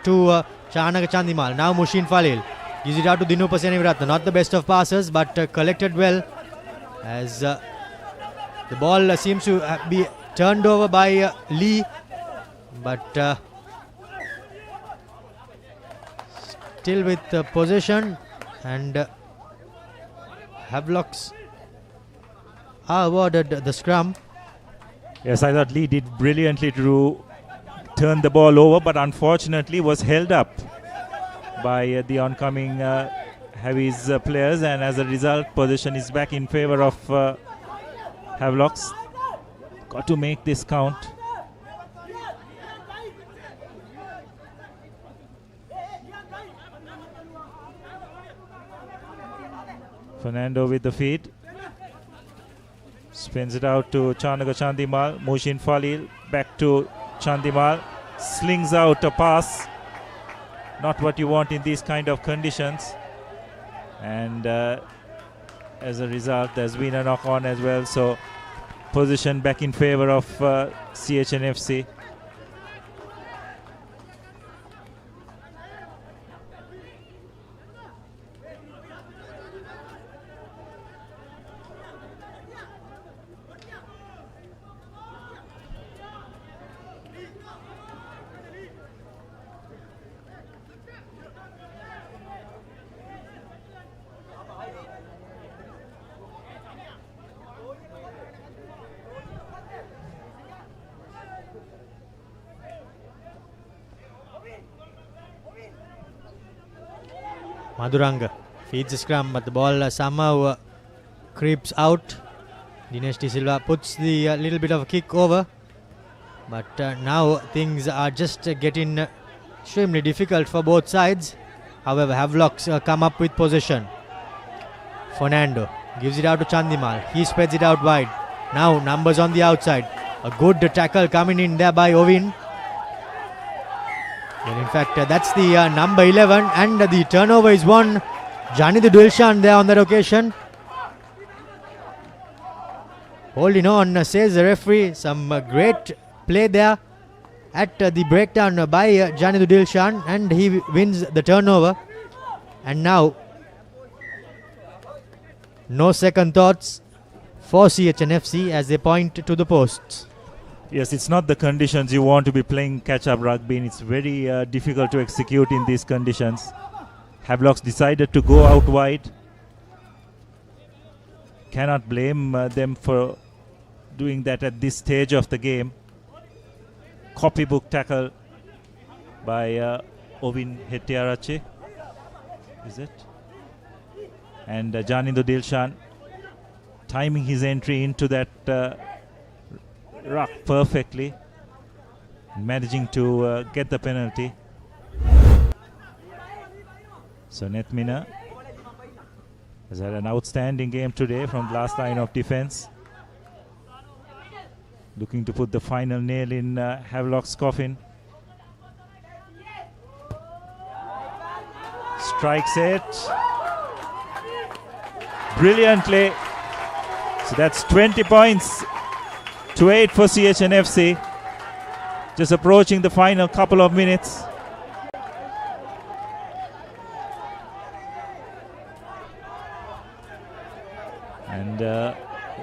Chanaka Chandimal. Now Mushin Falil gives it out to Dinupa Seneviratna. Not the best of passes, but collected well as the ball seems to be turned over by Lee, but still with possession, and Havelocks are awarded the scrum. Yes, I thought Lee did brilliantly to turn the ball over, but unfortunately was held up by the oncoming Heavies players, and as a result, possession is back in favor of Havelocks. Got to make this count. Fernando with the feed. Spins it out to Chanaka Chandimal. Mushin Falil back to Chandimal. Slings out a pass. Not what you want in these kind of conditions. And as a result, there's been a knock on as well. So position back in favor of CHNFC. Madhuranga feeds the scrum, but the ball somehow creeps out. Dinesh De Silva puts the little bit of a kick over, but now things are just getting extremely difficult for both sides. However, Havelocks come up with possession. Fernando gives it out to Chandimal. He spreads it out wide. Now numbers on the outside. A good tackle coming in there by Ovin. And in fact, that's the number 11, and the turnover is won. Janithu Dilshan there on that occasion. Holding on, says the referee. Some great play there at the breakdown by Janithu Dilshan, and he wins the turnover. And now, no second thoughts for CHNFC as they point to the posts. Yes, it's not the conditions you want to be playing catch-up rugby, and it's very difficult to execute in these conditions. Havelocks decided to go out wide. Cannot blame them for doing that at this stage of the game. Copybook tackle by Ovin Hettiarache, is it? And Janithu Dilshan timing his entry into that ruck perfectly, managing to get the penalty. So Netmina has had an outstanding game today from the last line of defense, looking to put the final nail in Havelock's coffin. strikes it brilliantly. So that's 20 points to 8 for CHNFC. Just approaching the final couple of minutes. And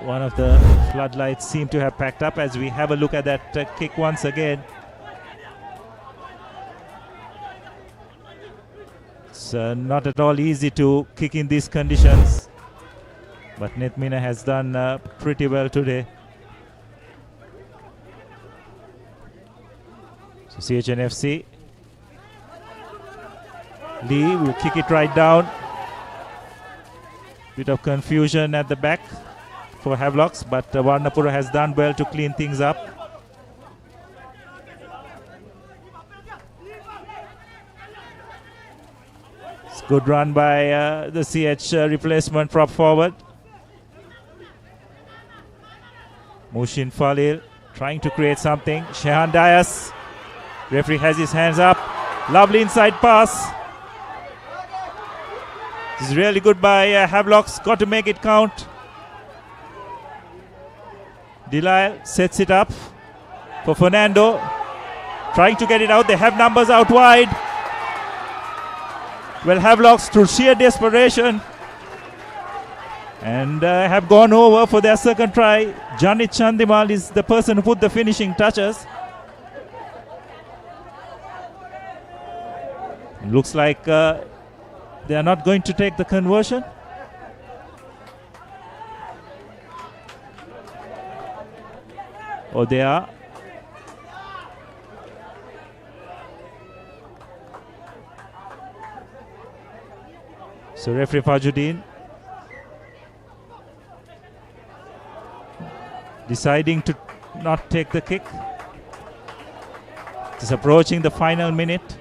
one of the floodlights seem to have packed up as we have a look at that kick once again. It's not at all easy to kick in these conditions, but Netmina has done pretty well today. So CHNFC, Lee will kick it right down. Bit of confusion at the back for Havelocks, but Varnapura has done well to clean things up. It's good run by the CH replacement prop forward. Mushin Falil trying to create something. Shehan Dias. Referee has his hands up. Lovely inside pass. This is really good by Havelocks. Got to make it count. Delisle sets it up for Fernando. Trying to get it out. They have numbers out wide. Well, Havelocks through sheer desperation and have gone over for their second try. Janit Chandimal is the person who put the finishing touches. Looks like they are not going to take the conversion. Or they are. So referee Fajuddin deciding to not take the kick. It's approaching the final minute.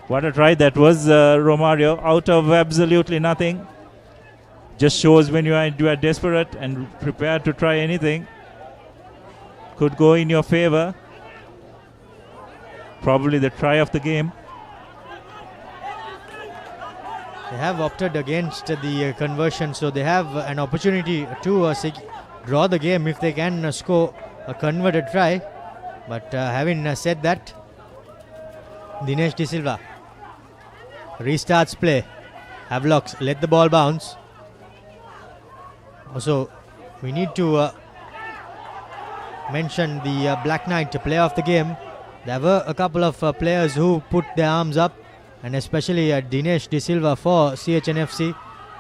What a try that was, Romario, out of absolutely nothing. Just shows when you are desperate and prepared to try anything. Could go in your favor. Probably the try of the game. They have opted against the conversion, so they have an opportunity to draw the game if they can score a converted try. But having said that, Dinesh De Silva restarts play. Havelocks let the ball bounce. Also, we need to mention the Black Knight player of the game. There were a couple of players who put their arms up, and especially Dinesh De Silva for CHNFC.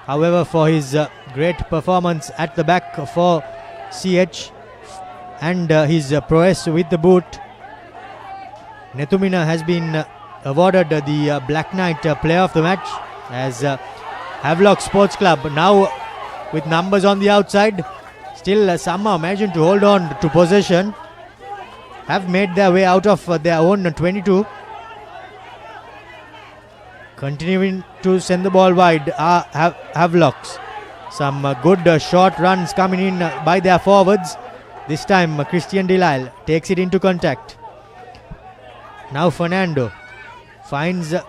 However, for his great performance at the back for CH and his prowess with the boot, Netumina has been awarded the Black Knight player of the match, as Havelock Sports Club now with numbers on the outside still somehow managing to hold on to possession, have made their way out of their own 22. Continuing to send the ball wide are Havelocks. Some good short runs coming in by their forwards. This time Christian Delisle takes it into contact. Now Fernando finds the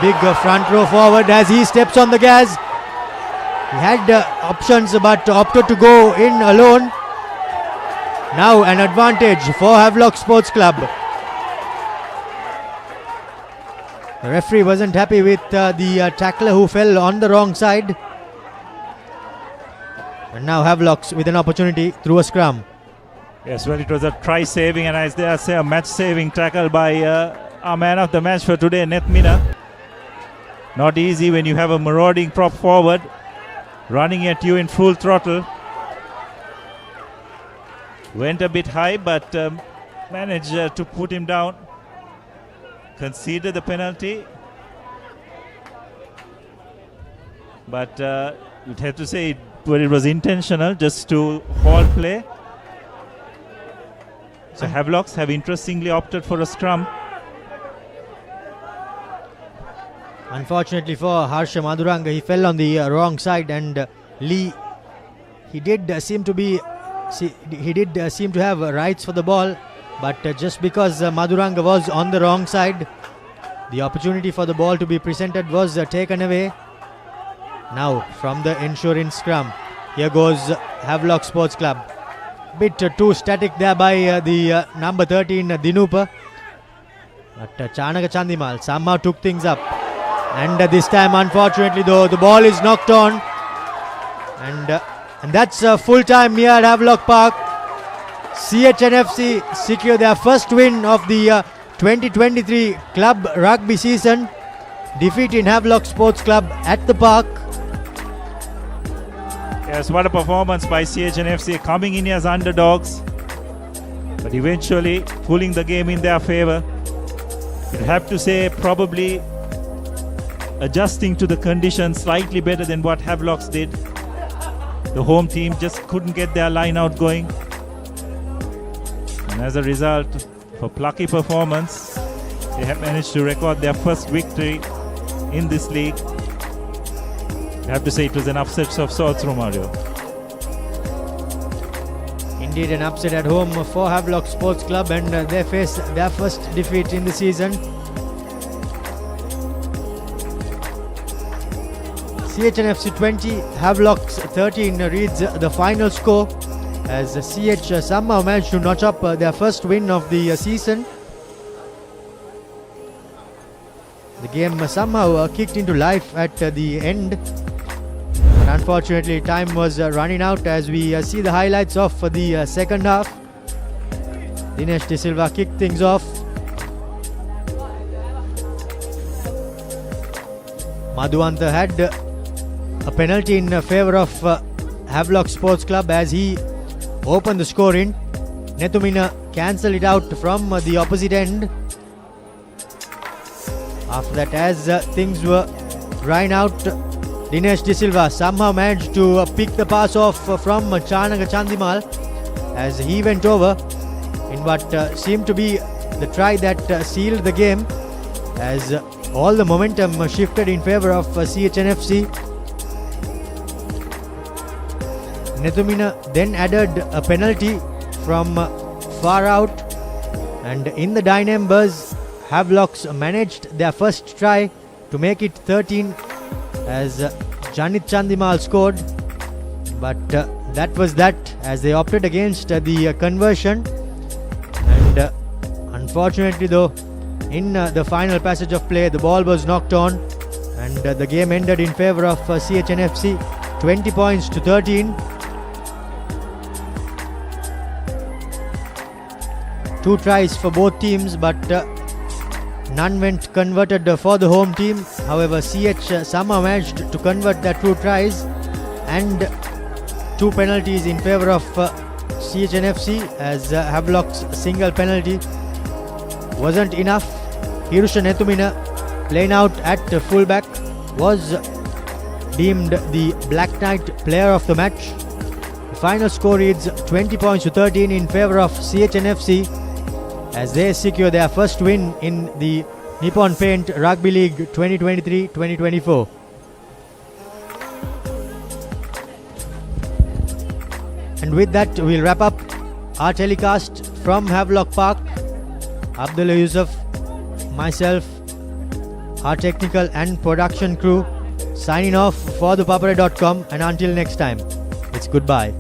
big front row forward as he steps on the gas. He had options but opted to go in alone. Now an advantage for Havelock Sports Club. The referee wasn't happy with the tackler who fell on the wrong side. And now Havelocks with an opportunity through a scrum. Yes, well, it was a try-saving and as they say, a match-saving tackle by our man of the match for today, Netmina. Not easy when you have a marauding prop forward running at you in full throttle. Went a bit high, but managed to put him down. Conceded the penalty. But you'd have to say it was intentional just to halt play. So Havelocks have interestingly opted for a scrum. Unfortunately for Harsha Maduranga, he fell on the wrong side, and Lee, he did seem to have rights for the ball, but just because Maduranga was on the wrong side, The opportunity for the ball to be presented was taken away. Now from the ensuring scrum, here goes Havelock Sports Club. Bit too static there by the number 13 Dinupa. But Chanaka Chandimal somehow took things up. And this time, unfortunately though, the ball is knocked on. And that's full time here at Havelock Park. CHNFC secure their first win of the 2023 club rugby season, defeating Havelock Sports Club at the park. Yes, what a performance by CHNFC, coming in as underdogs, but eventually pulling the game in their favor. You'd have to say probably adjusting to the conditions slightly better than what Havelocks did. The home team just couldn't get their line out going. And as a result, for plucky performance, they have managed to record their first victory in this league. I have to say it was an upset of sorts, Romario. Indeed, an upset at home for Havelock Sports Club, and they face their first defeat in the season. CHNFC 20, Havelocks 13 reads the final score, as CH somehow managed to notch up their first win of the season. The game somehow kicked into life at the end. But unfortunately, time was running out as we see the highlights of the second half. Dinesh De Silva kicked things off. Madhuanta had a penalty in favor of Havelock Sports Club as he opened the scoring. Nethumina cancelled it out from the opposite end. After that, as things were running out, Dinesh De Silva somehow managed to pick the pass off from Chanaka Chandimal as he went over in what seemed to be the try that sealed the game, as all the momentum shifted in favor of CHNFC. Nethumina then added a penalty from far out, and in the die numbers, Havelocks managed their first try to make it 13 as Janit Chandimal scored, but that was that, as they opted against the conversion. And unfortunately though, in the final passage of play, the ball was knocked on, and the game ended in favor of CHNFC 20 points to 13. 2 tries for both teams, but none went converted for the home team. However, CH somehow managed to convert their 2 tries, and 2 penalties in favor of CHNFC, as Havelock's single penalty wasn't enough. Hirusha Nethumina, playing out at fullback, was deemed the Black Knight player of the match. The final score reads 20 points to 13 in favor of CHNFC, as they secure their first win in the Nippon Paint Rugby League 2023-2024. And with that, we'll wrap up our telecast from Havelock Park. Abdullah Yusuf, myself, our technical and production crew, signing off for ThePapare.com, and until next time, it's goodbye.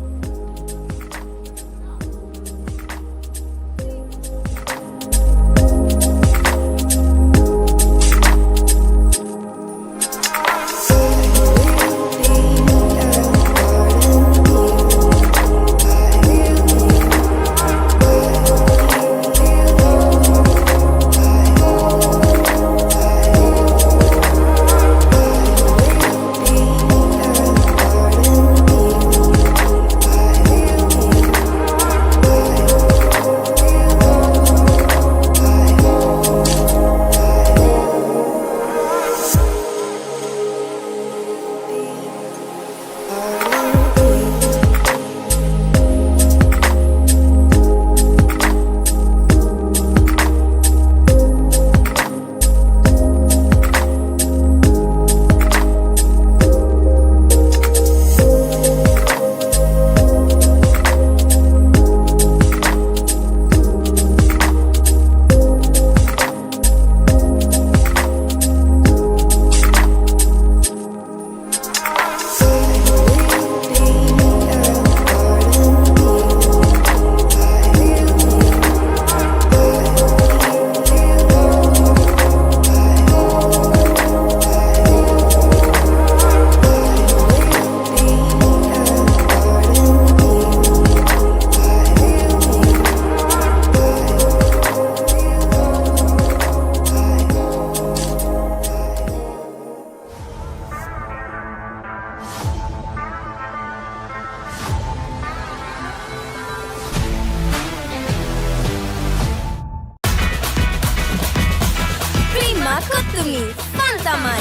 කොත්තුමි fun තමයි.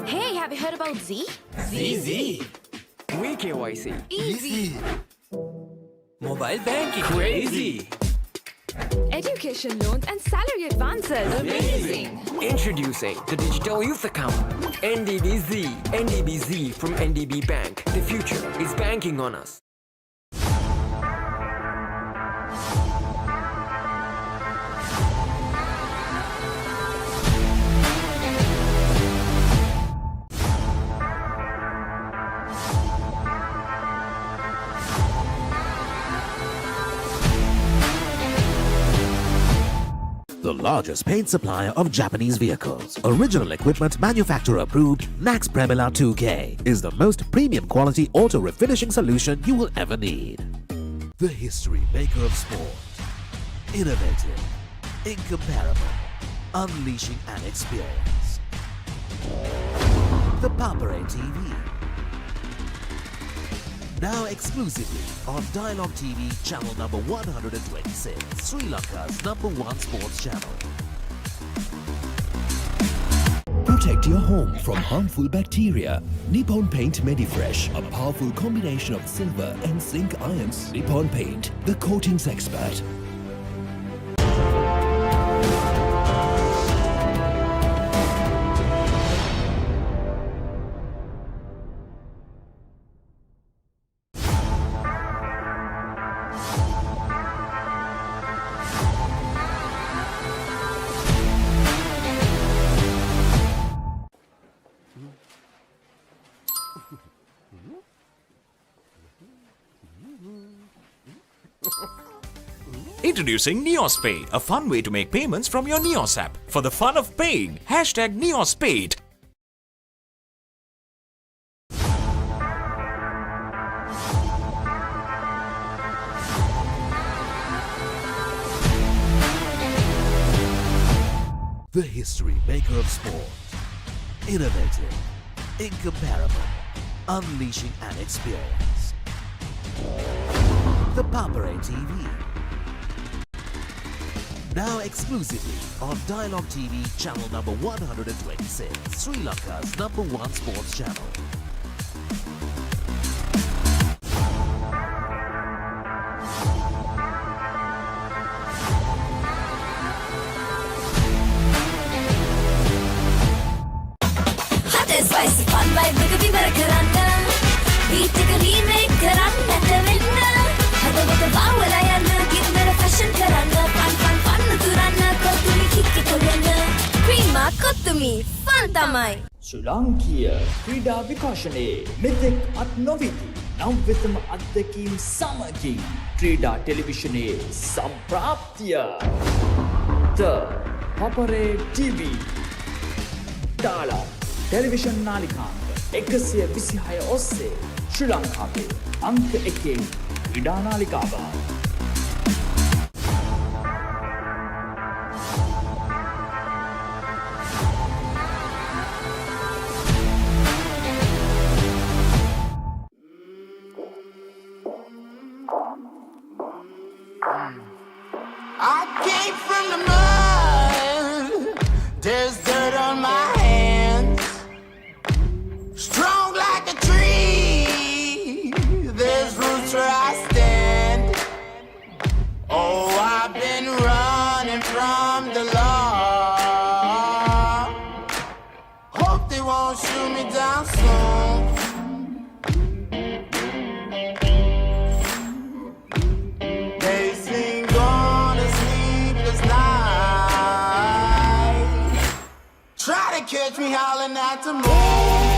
Hey, have you heard about Z? ZZ. WeKYC. Easy. Mobile banking. Crazy. Education loans and salary advances. Amazing. Introducing the Digital Youth Account. NDBZ. NDBZ from NDB Bank. The future is banking on us. The largest paint supplier of Japanese vehicles. Original equipment manufacturer approved Nax Premila 2K is the most premium quality auto refinishing solution you will ever need. The history maker of sport. Innovative. Incomparable. Unleashing an experience. The Papare TV. Now exclusively on Dialog TV channel number 126, Sri Lanka's #1 sports channel. Protect your home from harmful bacteria. Nippon Paint Medifresh, a powerful combination of silver and zinc ions. Nippon Paint, the coatings expert. Introducing NeosPay, a fun way to make payments from your Neos app. For the fun of paying, #NeosPay. The history maker of sport. Innovative. Incomparable. Unleashing an experience. The Papare TV. Now exclusively on Dialog TV channel number 126, Sri Lanka's #1 sports channel. Hot and spicy fun vibe එක විවර කරන්න. Beat එක remake කරන්නට වෙන්න. හදවත බාවලා යන්න ගින්නර fashion කරන්න. Fun තුරන්න කොත්තුමි කික්ක කොල්ලන්න. ක්‍රීමා කොත්තුමි fun තමයි. ශ්‍රී ලාංකීය ක්‍රීඩා විකාශනයේ මෙතෙක් අත් නොවිති නව්‍යතම අත්දැකීම් සමගින් ක්‍රීඩා ටෙලිවිෂනයේ සම්ප්‍රාප්තිය. ThePapare TV. Dialog Television නාලිකාංක 126 ඔස්සේ ශ්‍රී ලංකාවේ අංක 1 ක්‍රීඩා නාලිකාව. I came from the mud. There's dirt on my hands. Strong like a tree. There's roots where I stand. Oh, I've been running from the law. Hope they won't shoot me down soon. Catch me howling at the moon.